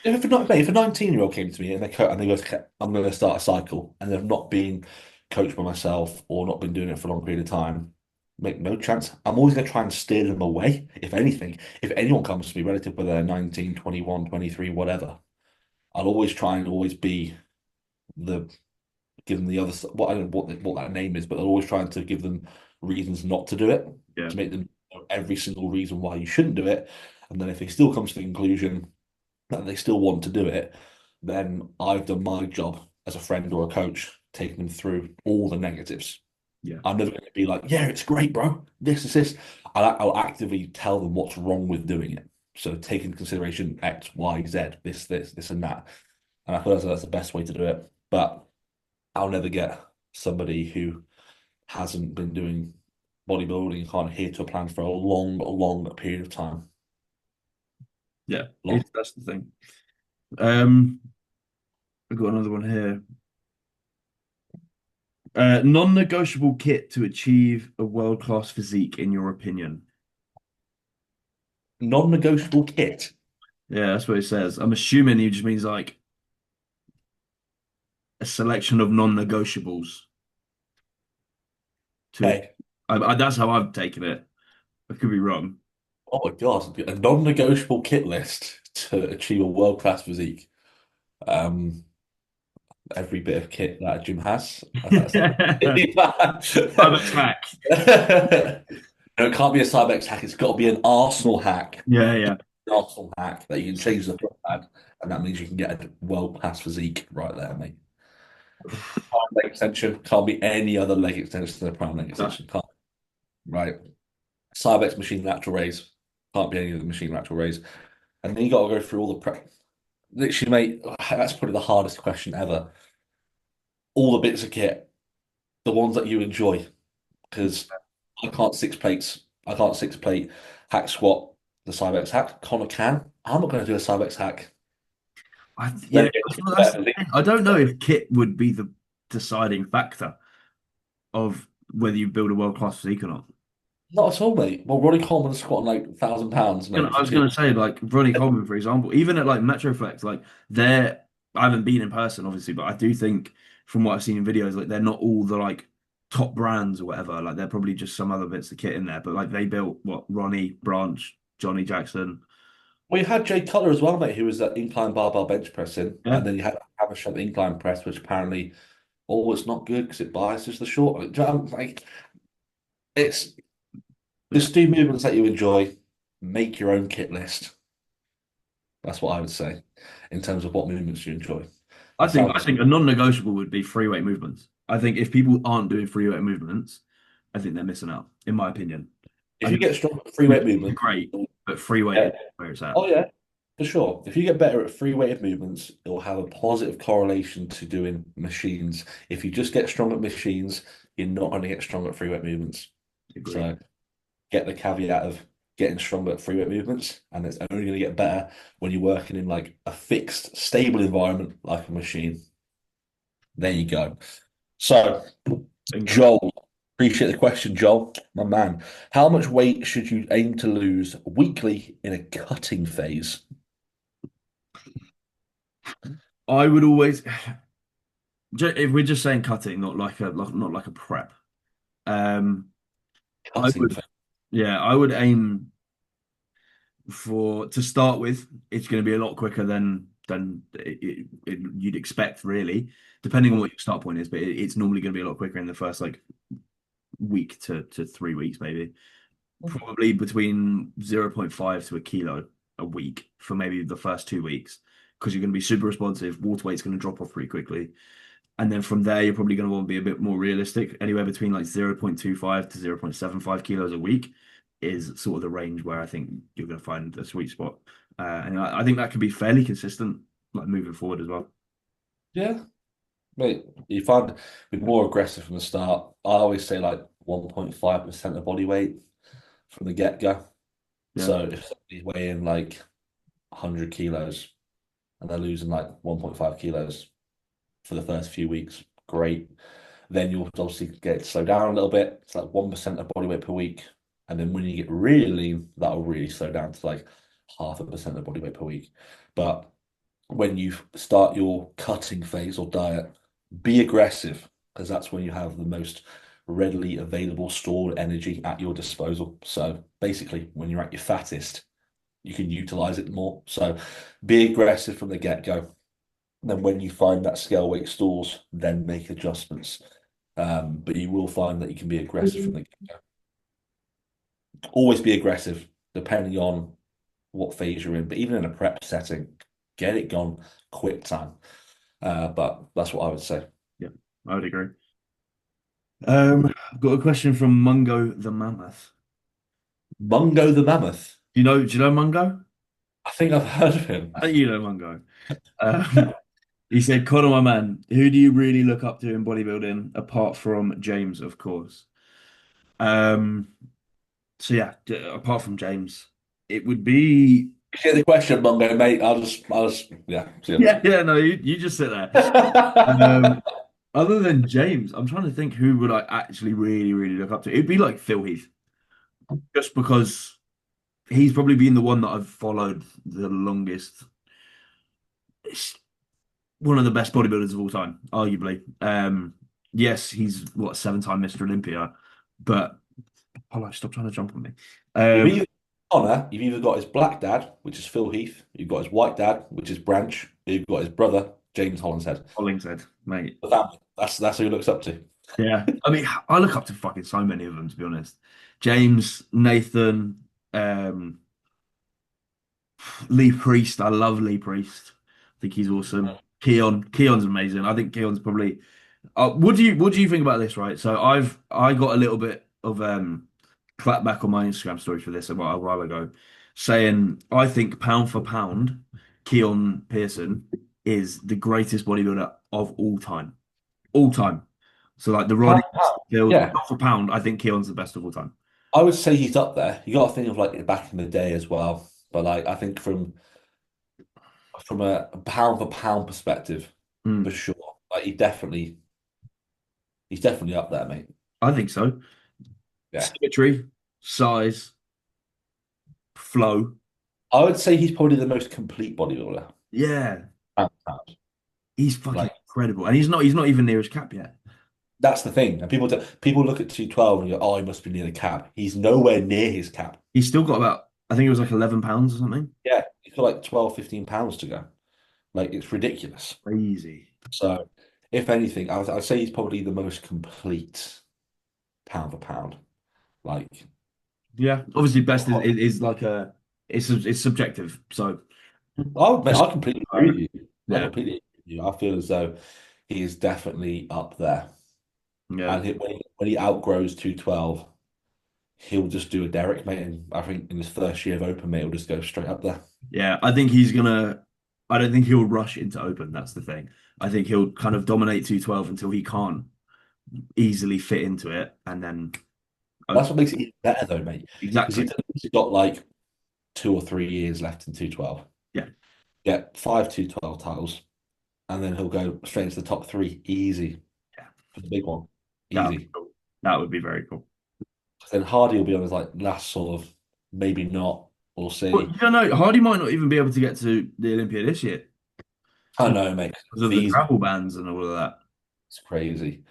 If a 19-year-old came to me and they go, "Okay, I'm going to start a cycle," and they've not been coached by myself or not been doing it for a long period of time, make no chance. I'm always going to try and steer them away. If anything, if anyone comes to me relative whether they're 19, 21, 23, whatever, I'll always try and always be the give them the other what I don't know what that name is, but I'll always trying to give them reasons not to do it Yeah, to make them know every single reason why you shouldn't do it. And then if they still come to the conclusion that they still want to do it, then I've done my job as a friend or a coach, taking them through all the negatives. yeah, I'm never going to be like, yeah, it's great, bro. This is this. I'll actively tell them what's wrong with doing it. So take into consideration X, Y, Z, this, and that. And I feel as though that's the best way to do it. But I'll never get somebody who hasn't been doing bodybuilding, can't adhere to a plan for a long period of time. yeah. Long. That's the thing. Um, I've got another one here. Non-negotiable kit to achieve a world-class physique, in your opinion. Non-negotiable kit. Yeah, that's what it says. I'm assuming he just means like a selection of non-negotiables to Okay. that's how I've taken it. I could be wrong. Oh my God, a non-negotiable kit list to achieve a world-class physique. Um, every bit of kit that a gym has. That's Cybex hack. No, it can't be a Cybex hack. It's got to be an Arsenal hack. Yeah, yeah. An Arsenal hack that you can change the foot pad, and that means you can get a world-class physique right there, mate. Prime leg extension can't be any other leg extension than a prime leg That- extension. Can't. Right. Cybex machine lateral raise can't be any other machine lateral raise. And then you got to go through all the prep. Literally, mate, that's probably the hardest question ever. All the bits of kit, the ones that you enjoy, because I can't six plates. I can't six plate hack squat the Cybex hack. Connor can. I'm not going to do a Cybex hack. yeah, Then that's the thing. I don't know if kit would be the deciding factor of whether you build a world-class physique or not. not at all, mate. Well, Ronnie Coleman's squatting like 1,000 pounds, mate, I for was two. gonna say, like Ronnie Coleman, for example, even at like Metroflex, like they're I haven't been in person, obviously, but I do think from what I've seen in videos, like they're not all the like top brands or whatever. Like they're probably just some other bits of kit in there. But like they built what Ronnie, Branch, Johnny Jackson. Well, you had Jay Cutler as well, mate, who was at incline barbell bench pressing, Yeah. and then you had hammer strength incline press, which apparently, oh, it's not good because it biases the short. Like it's Yeah. just do movements that you enjoy, make your own kit list. That's what I would say in terms of what movements you enjoy. That's how I think a non-negotiable would be free weight movements. I think if people aren't doing free weight movements, I think they're missing out, in my opinion. I if you think get strong with free weight it's movement, great, but free weight yeah. is where it's at. Oh yeah. For sure. If you get better at free weighted movements, it will have a positive correlation to doing machines. If you just get strong at machines, you're not going to get strong at free weight movements. Agreed. So get the caveat of getting stronger at free weight movements, and it's only going to get better when you're working in like a fixed, stable environment like a machine. There you go. So, Bingo. Joel, appreciate the question, Joel, my man. How much weight should you aim to lose weekly in a cutting phase? I would always, if we're just saying cutting, not like a prep. Um, I Cutting would, phase. yeah, I would aim for to start with. It's going to be a lot quicker than you'd expect, really, depending on what your start point is. But it's normally going to be a lot quicker in the first like week to 3 weeks, maybe. Probably between 0.5 to a kilo a week for maybe the first 2 weeks, because you're going to be super responsive. Water weight's going to drop off pretty quickly. And then from there, you're probably going to want to be a bit more realistic. Anywhere between like 0.25 to 0.75 kilos a week is sort of the range where I think you're going to find the sweet spot. And I think that can be fairly consistent, like moving forward as well. Yeah, mate, you find be more aggressive from the start. I always say like 1.5% of body weight from the get-go. Yeah. So if somebody's weighing like 100 kilos and they're losing like 1.5 kilos for the first few weeks, great. Then you'll obviously get it slow down a little bit. It's like 1% of body weight per week. And then when you get really lean, that'll really slow down to like 0.5% of body weight per week. But when you start your cutting phase or diet, be aggressive because that's when you have the most readily available stored energy at your disposal. So basically, when you're at your fattest, you can utilize it more. So be aggressive from the get-go. Then when you find that scale weight stalls, then make adjustments. But you will find that you can be aggressive from the get-go. Always be aggressive, depending on what phase you're in. But even in a prep setting, get it gone quick time. But that's what I would say. Yeah, I would agree. I've got a question from Mungo the Mammoth. Mungo the Mammoth. Do you know Mungo? I think I've heard of him. You know Mungo. Um, he said, Conor, my man, who do you really look up to in bodybuilding apart from James, of course? Um, so yeah, apart from James, it would be Get the question, Mungo, mate. Yeah. See you. yeah, no, you just sit there. Um, other than James, I'm trying to think who would I actually really look up to. It'd be like Phil Heath, just because he's probably been the one that I've followed the longest. It's one of the best bodybuilders of all time, arguably. Yes, he's what, 7-time Mr. Olympia, but hold on, stop trying to jump on me. You've Um, either, Connor, you've either got his black dad, which is Phil Heath, you've got his white dad, which is Branch, you've got his brother, James Hollinshead. Hollingshead, mate. The family. That's who he looks up to. Yeah, I mean, I look up to fucking so many of them, to be honest. James, Nathan, Lee Priest. I love Lee Priest. I think he's awesome. Keon's amazing. I think Keon's probably. What do you think about this? Right. So I got a little bit of clap back on my Instagram story for this about a while ago, saying I think pound for pound, Keon Pearson is the greatest bodybuilder of all time. All time. So like the Pound Roddy for pound. Field, Yeah, pound for pound, I think Keon's the best of all time. I would say he's up there. You got to think of like back in the day as well. But like I think from a pound for pound perspective, for Mm, sure. Like he's definitely up there, mate. I think so. Yeah. Symmetry, size, flow. I would say he's probably the most complete bodybuilder. Yeah, Pound for pound. he's fucking Like incredible, and he's not even near his cap yet. that's the thing. And people look at 212 and go, oh, he must be near the cap. He's nowhere near his cap. He's still got about, I think it was like 11 pounds or something. Yeah, he's got like 12, 15 pounds to go. Like it's ridiculous. Crazy. So if anything, I'd say he's probably the most complete pound for pound. Like Yeah, obviously, best is like it's subjective. So I completely agree with you. I yeah, completely agree with you. I feel as though he is definitely up there. yeah, And when he outgrows 212, he'll just do a Derek, mate. And I think in his first year of Open, mate, he'll just go straight up there. Yeah, I think he's gonna. I don't think he'll rush into Open. That's the thing. I think he'll kind of dominate 212 until he can't easily fit into it, and then That's Open. what makes it even better, though, mate. Because Exactly. he's got like 2 or 3 years left in 212. Yeah. Get five 212 titles, and then he'll go straight into the top three, easy Yeah. for the big one, That would be easy. cool. That would be very cool. Then Hardy will be on his like last sort of, maybe not. We'll But see. you don't know. Hardy might not even be able to get to the Olympia this year I know, mate. because of the These travel bans and all of that. It's crazy.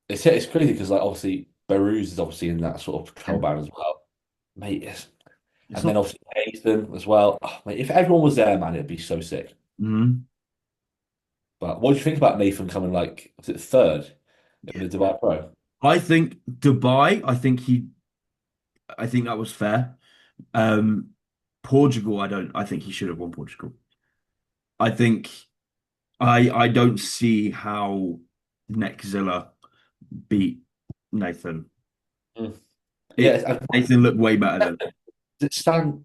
It's crazy because like obviously Beirut is obviously in that sort of travel ban as well, mate. It's And not. then obviously Nathan as well. Oh, mate, if everyone was there, man, it'd be so sick. Mhm. But what do you think about Nathan coming like was it third in Yeah. the Dubai Pro? I think Dubai. I think he. I think that was fair. Um, Portugal. I don't. I think he should have won Portugal. I think. I don't see how Neckzilla beat Nathan. Mm. Yeah, It Nathan looked way better than. it's Stan.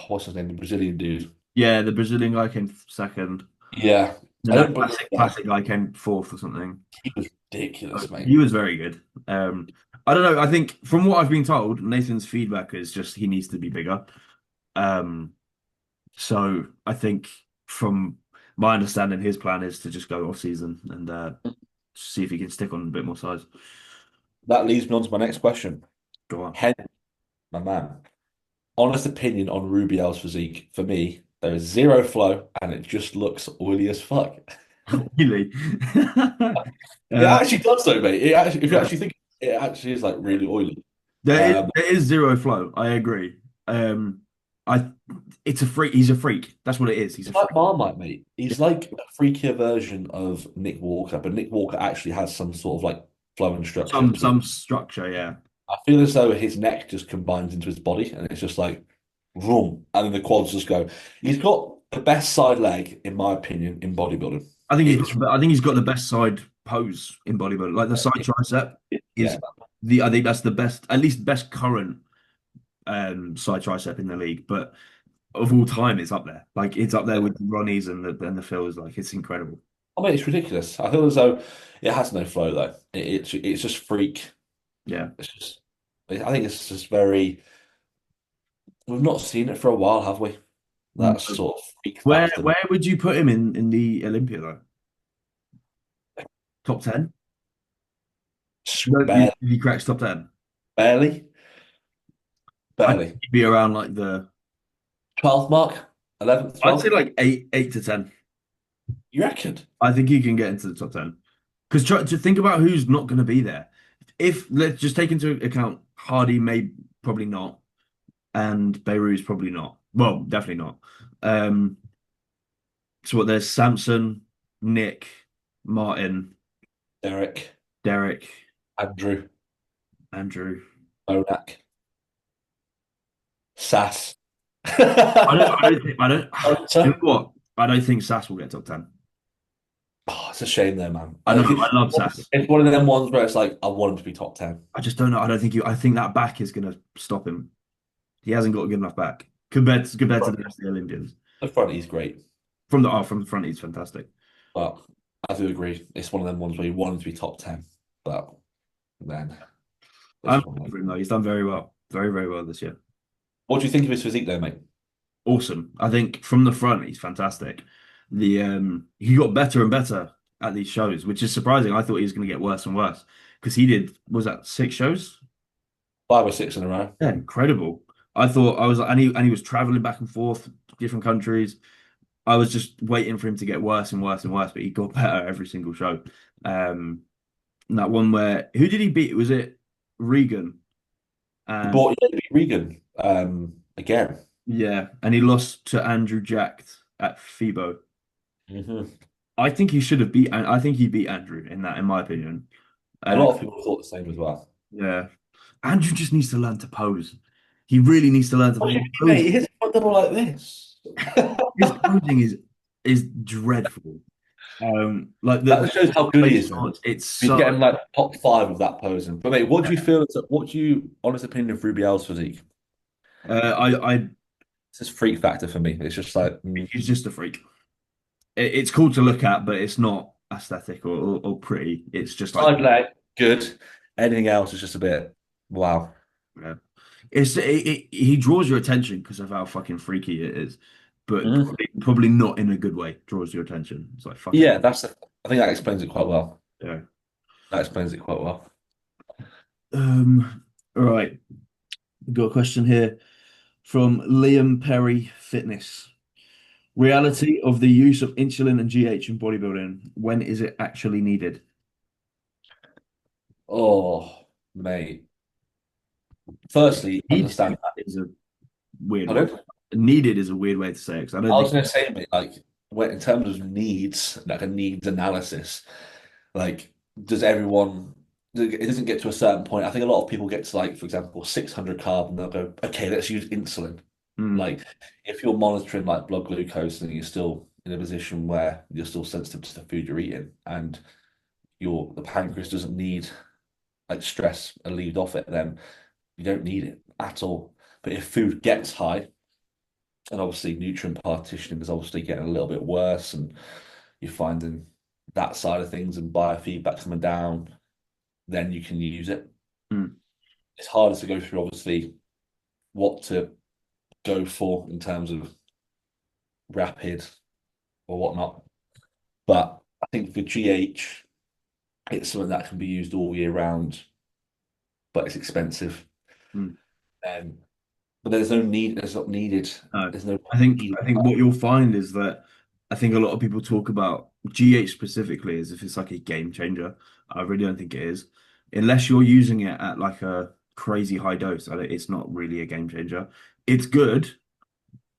What's his name? The Brazilian dude. Yeah, the Brazilian guy came second. Yeah, Then I that don't believe that. classic guy came fourth or something. He was ridiculous, mate. He was very good. I don't know. I think from what I've been told, Nathan's feedback is just he needs to be bigger. Um, so I think from my understanding, his plan is to just go off season and see if he can stick on a bit more size. That leads me on to my next question. Go on. Hen, my man. Honest opinion on Rubiel's physique. For me, there is zero flow and it just looks oily as fuck. Really? It Uh, actually does though, mate. It actually, if you yeah. actually think it actually is like really oily. There is Um, there is zero flow. I agree. I it's a freak. He's a freak. That's what it is. He's a it's like freak. Marmite, mate. He's like a freakier version of Nick Walker, but Nick Walker actually has some sort of like flow and structure to it. Some structure, yeah. I feel as though his neck just combines into his body and it's just like vroom, and then the quads just go. He's got the best side leg, in my opinion, in bodybuilding. It's I think he's got the best side pose in bodybuilding. Like the side tricep is yeah, the I think that's the best, at least best current side tricep in the league. But of all time, it's up there. Like it's up there with the Ronnies and the Phils. Like it's incredible. I mean, it's ridiculous. I feel as though it has no flow though. It's just freak. Yeah. It's just. I think it's just very. We've not seen it for a while, have we? Mm. That sort of freak factor. Where would you put him in the Olympia though? Top 10? Barely, If he cracks top 10, barely, I think barely. he'd be around like the 12th mark, 11th, I'd say 12th. like eight to 10. You reckon? I think he can get into the top 10. Because try to think about who's not going to be there. If let's just take into account Hardy may probably not, and Beirut's probably not. Well, definitely not. Um, so what? There's Samson, Nick, Martin, Derek, Derek, Andrew, Andrew. Onak, Sass. I don't. You know Hunter. what? I don't think Sass will get top 10. Oh, it's a shame though, man. I know. I love Sass. It's one of them ones where it's like I want him to be top 10. I just don't know. I don't think you. I think that back is going to stop him. He hasn't got a good enough back compared to the rest of the Olympians. The front he's great, From the front, he's fantastic. but I do agree. It's one of them ones where you want him to be top 10, but then I'm this one. happy for him though. He's done very well, very well this year. What do you think of his physique though, mate? Awesome. I think from the front, he's fantastic. He got better and better at these shows, which is surprising. I thought he was going to get worse and worse because he did. Was that 6 shows? 5 or 6 in a row. Yeah, incredible. I thought I was, and he was traveling back and forth to different countries. I was just waiting for him to get worse and worse and worse, but he got better every single show. Um, and that one where who did he beat? Was it Regan? He And bought Regan again. yeah, and he lost to Andrew Jack at FIBO. Hmm. I think he should have beat. I think he beat Andrew in that, in my opinion. A Uh, lot of people thought the same as well. yeah, Andrew just needs to learn to pose. He really needs to learn to Oh, pose. mate, his front double like this. His posing is dreadful. Like That shows how good he base is then. odds, it's He's so getting like top five of that posing. But mate, what do you feel? What do you, honest opinion of Rubial's physique? I It's just freak factor for me. It's just like he's just a freak. It's cool to look at, but it's not aesthetic or pretty. It's just like side leg, good. Anything else is just a bit wow. yeah. He draws your attention because of how fucking freaky it is, but Mhm. probably not in a good way. Draws your attention. It's like fucking Yeah, I think that explains it quite well. yeah. That explains it quite well. All right. We've got a question here from Liam Perry Fitness. Reality of the use of insulin and GH in bodybuilding. When is it actually needed? Oh, mate. Firstly, understand Needed is a weird that. one. Pardon? Needed is a weird way to say it because I I don't was think. going to say, mate, like, in terms of needs, like a needs analysis, like, does everyone, it doesn't get to a certain point. I think a lot of people get to, like, for example, 600 carb and they'll go, okay, let's use insulin. Mm, Like, if you're monitoring, like, blood glucose and you're still in a position where you're still sensitive to the food you're eating and the pancreas doesn't need, like, stress relieved off it, then you don't need it at all. But if food gets high, and obviously nutrient partitioning is obviously getting a little bit worse, and you're finding that side of things and biofeedback coming down, then you can use it. mm, It's harder to go through, obviously, what to go for in terms of rapid or whatnot. But I think for GH, it's something that can be used all year round, but it's expensive. mm. Um, but there's no need, it's not needed. No. There's no need. I think what you'll find is that I think a lot of people talk about GH specifically as if it's like a game changer. I really don't think it is. Unless you're using it at like a crazy high dose, it's not really a game changer. It's good,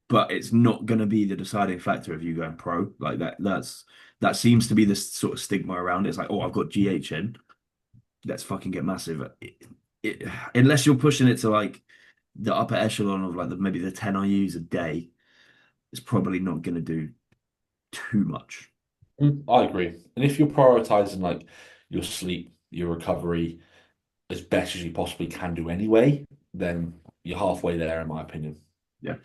but it's not going to be the deciding factor of you going pro. Like that seems to be the sort of stigma around it. It's like, oh, I've got GH in, let's fucking get massive. Unless you're pushing it to like the upper echelon of like maybe the 10 I use a day, it's probably not going to do too much. I agree. And if you're prioritizing like your sleep, your recovery as best as you possibly can do anyway, then you're halfway there, in my opinion. Yeah.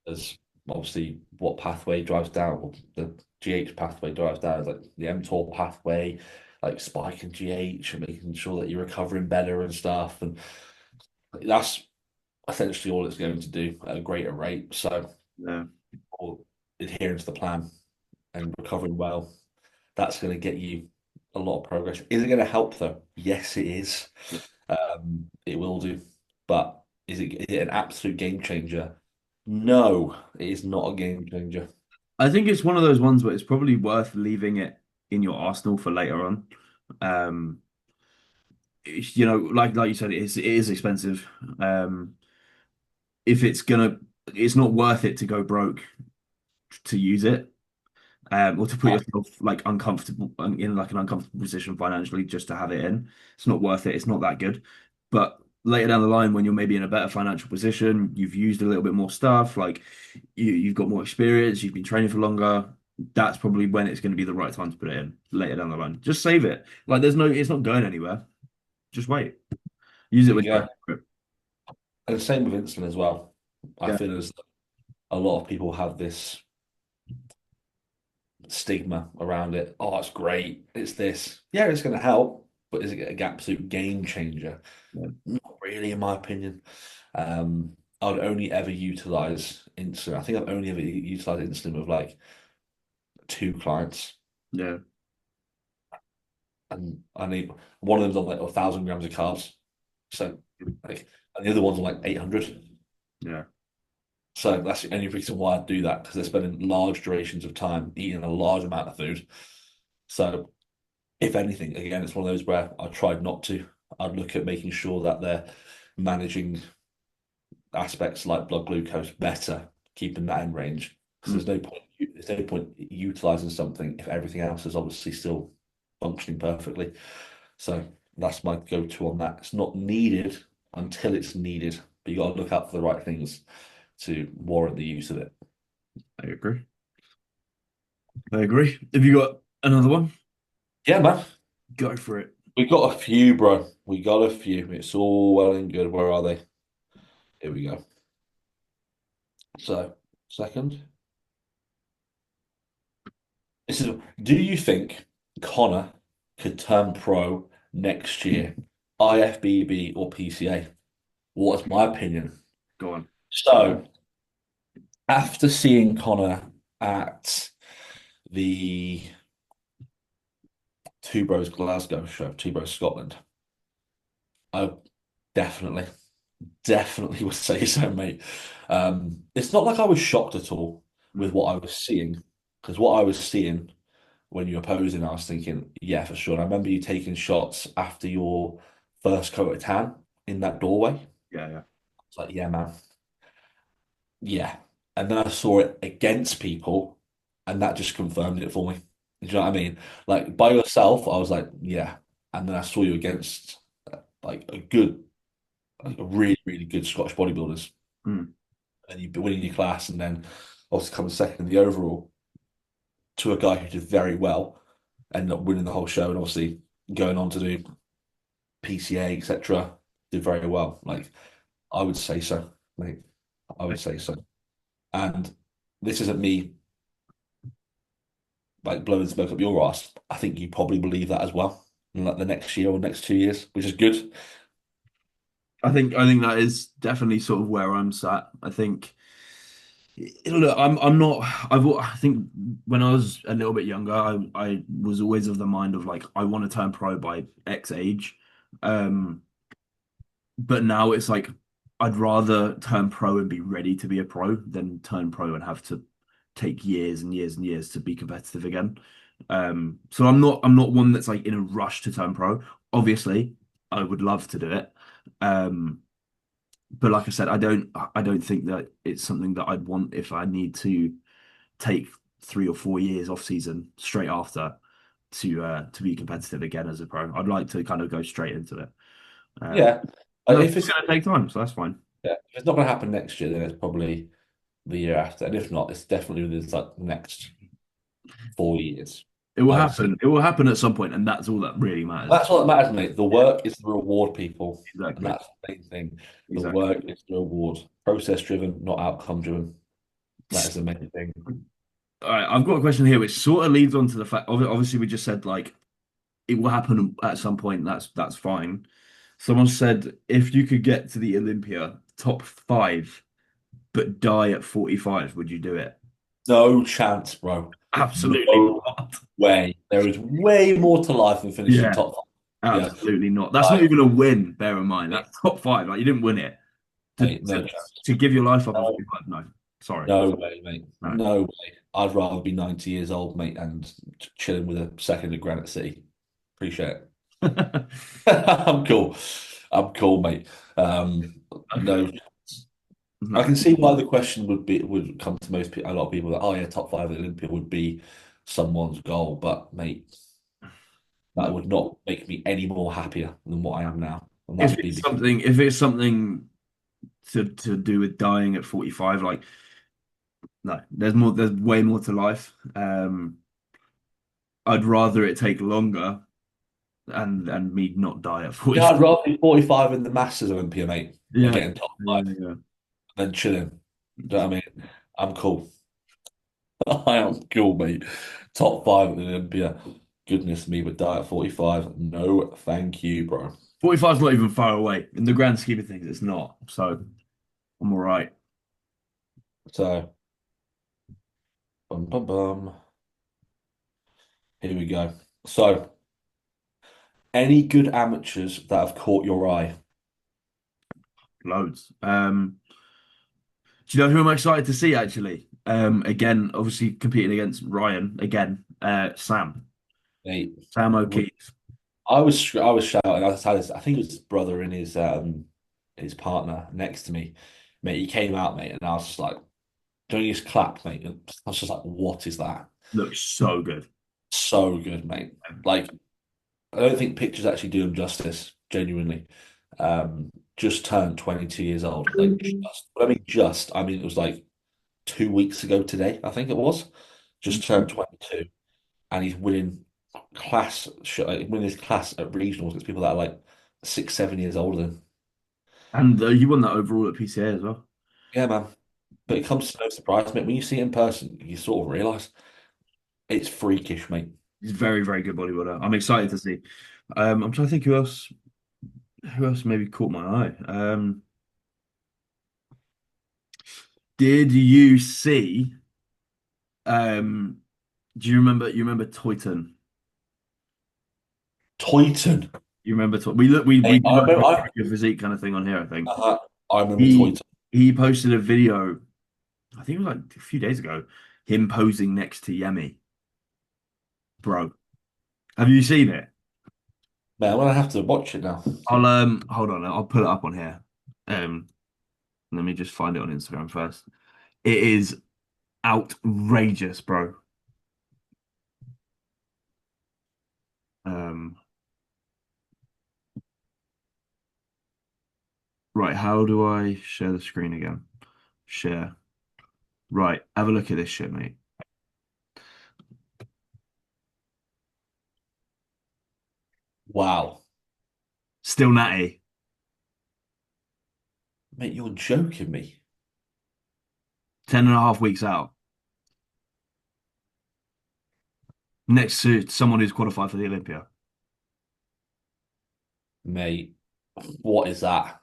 As obviously what pathway drives down, well, the GH pathway drives down is like the mTOR pathway, like spiking GH and making sure that you're recovering better and stuff. And that's essentially all it's going to do at a greater rate. So, Yeah. or adhering to the plan and recovering well, that's going to get you a lot of progress. Is it going to help though? Yes, it is. It will do. But is it an absolute game changer? No, it is not a game changer. I think it's one of those ones where it's probably worth leaving it in your arsenal for later on. Um, like you said, it is expensive. Um, if it's gonna, it's not worth it to go broke to use it. Or to put yourself like uncomfortable in like an uncomfortable position financially just to have it in. It's not worth it. It's not that good. But later down the line, when you're maybe in a better financial position, you've used a little bit more stuff, like you've got more experience, you've been training for longer. That's probably when it's going to be the right time to put it in later down the line. Just save it. Like it's not going anywhere. Just wait. Use it There when you you're go. ready for it. And the same with insulin as well. I Yeah. feel as a lot of people have this stigma around it. Oh, it's great. It's this. Yeah, it's going to help, but is it an absolute game changer? Yeah. Not really, in my opinion. I'd only ever utilize insulin. I think I've only ever utilized insulin with like two clients, Yeah. and I need one of them's on like 1,000 grams of carbs. So like, and the other one's on like 800. Yeah. So that's the only reason why I do that because they're spending large durations of time eating a large amount of food. So if anything, again, it's one of those where I tried not to. I'd look at making sure that they're managing aspects like blood glucose better, keeping that in range. Because Mm. there's no point utilizing something if everything else is obviously still functioning perfectly. So that's my go-to on that. It's not needed until it's needed, but you got to look out for the right things to warrant the use of it. I agree. I agree. Have you got Another one? Yeah, man. Go for it. We got a few, bro. We got a few. It's all well and good. Where are they? Here we go. So, second. This is, do you think Connor could turn pro next year? IFBB or PCA? What's my opinion? Go on. So, after seeing Connor at the Two Bros Glasgow show, Two Bros Scotland, I definitely, definitely would say so, mate. It's not like I was shocked at all with Mm. what I was seeing, because what I was seeing when you were posing, I was thinking, yeah, for sure. And I remember you taking shots after your first coat of tan in that doorway. Yeah, yeah. It's like, yeah, man, yeah. And then I saw it against people, and that just confirmed it for me. Do you know what I mean? Like by yourself, I was like, yeah. And then I saw you against like a good, like a really, really good Scottish bodybuilders, Mm. and you've been winning your class, and then obviously coming second in the overall to a guy who did very well, ended up winning the whole show, and obviously going on to do PCA, etc. Did very well. Like I would say so, mate. I would say so. And this isn't me like blowing smoke up your ass. I think you probably believe that as well in like the next year or next 2 years, which is good. I think that is definitely sort of where I'm sat. I think look, I'm not I think when I was a little bit younger, I was always of the mind of like I want to turn pro by X age. Um, but now it's like I'd rather turn pro and be ready to be a pro than turn pro and have to take years and years and years to be competitive again. So I'm not one that's like in a rush to turn pro. Obviously, I would love to do it. Um, but like I said, I don't think that it's something that I'd want if I need to take 3 or 4 years off season straight after to be competitive again as a pro. I'd like to kind of go straight into it. Um, Yeah. that's If it's going to take time, so that's fine. yeah, if it's not going to happen next year, then it's probably the year after. And if not, it's definitely within like the next 4 years, It will I would say. happen. It will happen at some point, and that's all that really matters. That's what matters, mate. The Yeah, work is the reward, people. And exactly. that's the main thing. The Exactly. work is the reward. Process driven, not outcome driven. That is the main thing. All right, I've got a question here, which sort of leads on to the fact. Obviously, we just said like it will happen at some point. That's fine. Someone said if you could get to the Olympia top five, but die at 45, would you do it? No chance, bro. Absolutely No not. way. There is way more to life than finishing Yeah, top five. Yeah. absolutely not. That's not Like, even a win. Bear in mind mate, that's top five. Like you didn't win it to mate, no to, chance. to give your life up at No, 45. No, sorry, no way, mate. no. No way. I'd rather be 90 years old, mate, and chilling with a second at Granite City. Appreciate it. I'm cool. I'm cool, mate. Okay. No, I No. can see why the question would come to most people, a lot of people that, oh yeah, top five at Olympia would be someone's goal, but mate, that No. would not make me any more happier than what I am now, and that If would be it's because something, if it's something to do with dying at 45, like no, there's way more to life. I'd rather it take longer and me not die at yeah, 45. I'd rather be 45 in the Masters Olympia, mate, and Yeah. getting top Yeah, five yeah. than chilling. Do you know what I mean? I'm cool. I am cool, mate. Top five at the Olympia. Goodness me, but die at 45. No, thank you, bro. 45 is not even far away. In the grand scheme of things, it's not. So I'm all right. So, bum bum bum. Here we go. So, any good amateurs that have caught your eye? Loads. Do you know who I'm excited to see actually? Again, obviously competing against Ryan again. Sam. Mate, Sam O'Keefe. I was shouting. I think it was his brother and his partner next to me. Mate, he came out, mate, and I was just like, don't you just clap, mate? And I was just like, what is that? Looks so good. So good, mate. Like, I don't think pictures actually do him justice, genuinely. Just turned 22 years old. Like, I mean, it was like 2 weeks ago today, I think it was. Just turned 22. and he's winning winning his class at regionals against people that are like 6, 7 years older than. And he won that overall at PCA as well. Yeah, man. But it comes to no surprise, mate. When you see it in person, you sort of realize it's freakish, mate. He's very, very good bodybuilder. I'm excited to see. I'm trying to think who else maybe caught my eye. Did you see, um, do you remember Toyton? Toyton. You remember we look we Mate, did like a your physique kind of thing on here, I think. I remember He Toyton. he posted a video, I think it was like a few days ago, him posing next to Yemi. Bro, have you seen it? Man, I'm gonna have to watch it now. I'll hold on, I'll put it up on here. Um, let me just find it on Instagram first. It is outrageous, bro. Um, right, how do I share the screen again? Share. Right, have a look at this shit, mate. Wow. Still natty. Mate, you're joking me. 10.5 weeks out. Next to someone who's qualified for the Olympia. Mate, what is that?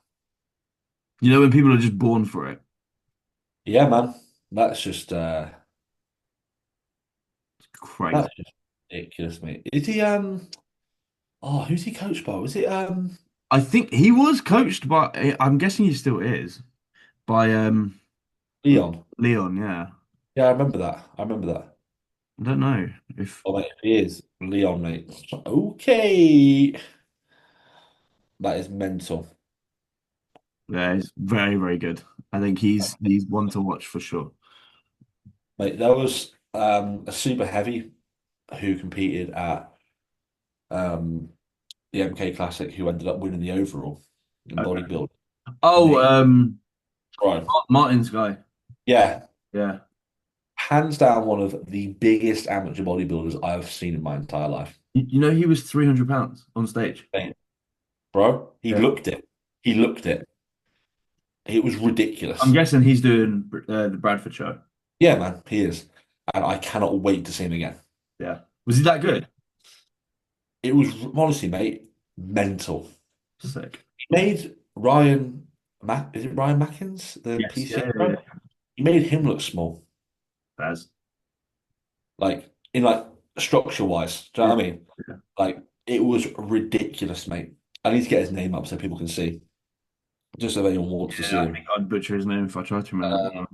You know when people are just born for it. Yeah, man. That's just Crazy. that's just ridiculous, mate. Is he who's he coached by? Was it I think he was coached by, I'm guessing he still is, by Leon? Leon, yeah. Yeah, I remember that. I remember that. I don't know if Oh mate, if he is Leon, mate. Okay. That is mental. yeah, he's very, very good. I think he's one to watch for sure. Mate, there was a super heavy who competed at um the MK Classic who ended up winning the overall in Okay. bodybuilding. Oh, Mate, right. Martin's guy. Yeah, Yeah. hands down one of the biggest amateur bodybuilders I've seen in my entire life. You know he was 300 pounds on stage. Mate, bro, he Yeah. looked it. He looked it. It was I'm ridiculous. guessing he's doing the Bradford show. Yeah, man, he is. And I cannot wait to see him again. Yeah. Was he that good? It was honestly, mate, mental. Sick. He made Ryan Mac, is it Ryan Mackins, the Yes. Yeah, PCA yeah, pro? yeah. He made him look small, Baz. like in like structure wise. Do you Yeah. know what I mean? Yeah. Like it was ridiculous, mate. I need to get his name up so people can see, just if anyone wants to Yeah, see I him. think I'd butcher his name if I tried to remember Uh, it now.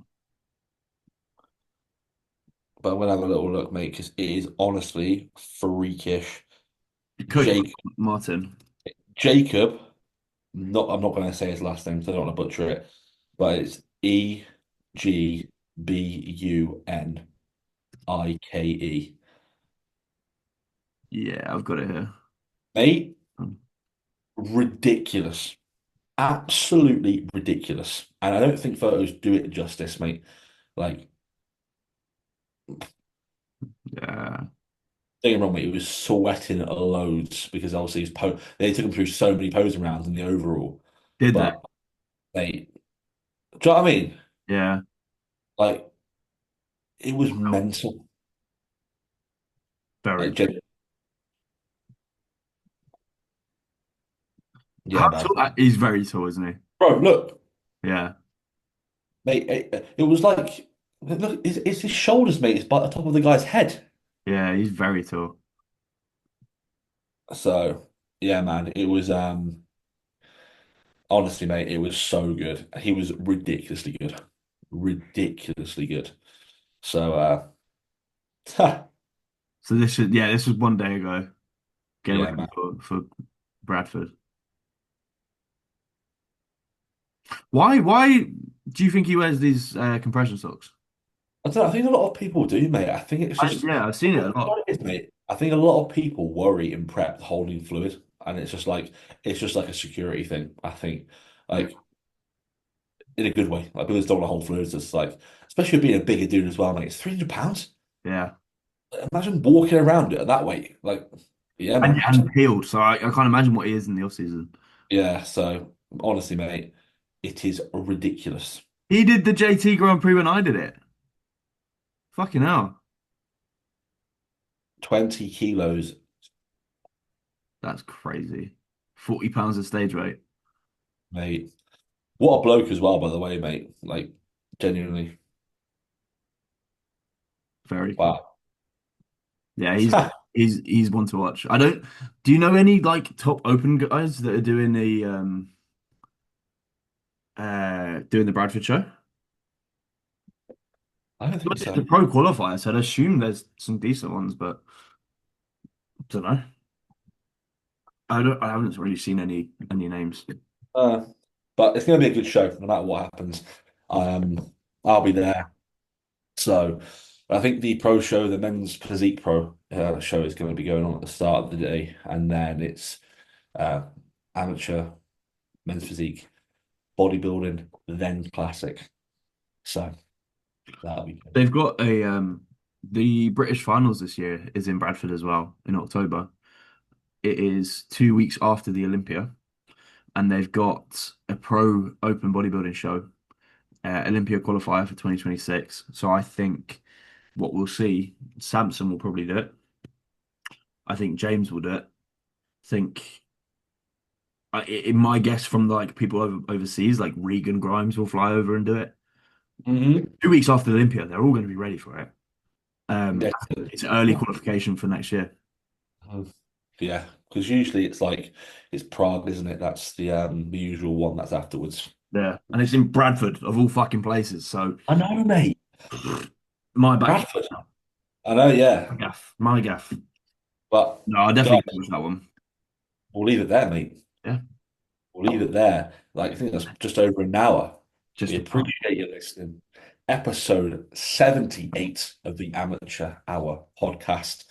but I'm gonna have a little look, mate, because it is honestly freakish. Coach Jake Martin. Jacob, not I'm not gonna say his last name, so I don't want to butcher it, but it's Egbunike. Yeah, I've got it here. Mate, Um, ridiculous. Absolutely ridiculous. And I don't think photos do it justice, mate. Like, Yeah. don't get me wrong, mate, he was sweating loads because obviously they took him through so many posing rounds in the overall. Did they? But mate, do you know what I mean? Yeah. Like, it was mental. Very. Like, How yeah, man. tall? He's very tall, isn't he? Bro, look, Yeah. mate, it was like, look, it's his shoulders, mate. It's by the top of the guy's head. Yeah, he's very tall. So, yeah, man, it was honestly, mate, it was so good. He was ridiculously good. Ridiculously good. So, So this was one day ago. Getting yeah, ready man. for Bradford. Why do you think he wears these compression socks? I don't know, I think a lot of people do, mate. I think it's just Yeah, I've seen it a lot. what it is, mate. I think a lot of people worry in prep holding fluid, and it's just like a security thing. I think, Yeah. like in a good way. Like people just don't want to hold fluids. It's like, especially being a bigger dude as well, mate. It's £300. Yeah. Imagine walking around it at that weight. Like, yeah, And, man. and peeled, so I can't imagine what he is in the off season. Yeah, so honestly, mate, it is ridiculous. He did the JT Grand Prix when I did it. Fucking hell. 20 kilos, That's crazy. £40 a stage weight. mate. What a bloke as well, by the way, mate. Like, genuinely. Very cool. Wow. Yeah, he's one to watch. I don't Do you know any like top open guys that are doing the Bradford show? I don't think It's a so. pro qualifier, so I'd assume there's some decent ones, but don't know. I haven't really seen any names. Uh, but it's going to be a good show, no matter what happens. Um, I'll be there. So I think the pro show, the men's physique pro show, is going to be going on at the start of the day, and then it's uh, amateur men's physique, bodybuilding, then classic. So that'll be good. They've got a the British finals this year is in Bradford as well in October. It is 2 weeks after the Olympia, and they've got a pro open bodybuilding show, Olympia qualifier for 2026. So I think what we'll see, Samson will probably do it. I think James will do it. I think in my guess from like people overseas, like Regan Grimes will fly over and do it. Hmm. 2 weeks after the Olympia, they're all going to be ready for it. Yeah. It's early qualification for next year. Yeah, because usually it's like it's Prague, isn't it? That's the usual one that's afterwards. Yeah, and it's in Bradford of all fucking places. So I know, mate. my back, Bradford. I know, yeah. my gaff, my gaff. But No, I definitely guys, watch that one. we'll leave it there, mate. Yeah, We'll leave it there. Like, I think that's just over an hour. We just about. appreciate you listening. Episode 78 of the Amateur Hour podcast.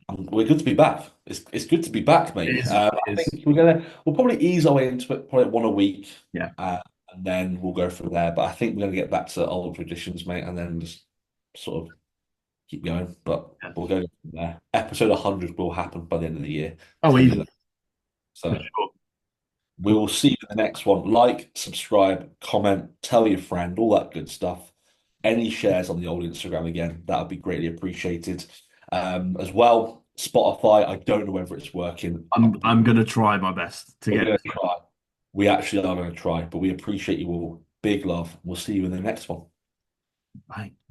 And we're good to be back. It's good to be back, It mate. is. I It is. think we'll probably ease our way into it, probably one a week, Yeah. and then we'll go from there. But I think we're gonna get back to old traditions, mate, and then just sort of keep going. But Yeah. we'll go from there. Episode 100 will happen by the end of the year. Oh, Tell you easy that. for So. sure. We will see you in the next one. Like, subscribe, comment, tell your friend, all that good stuff. Any shares on the old Instagram again, that would be greatly appreciated. As well, Spotify, I don't know whether it's working. I'm gonna try my best to We're get. going to try. We actually are going to try, but we appreciate you all. Big love. We'll see you in the next one. Bye.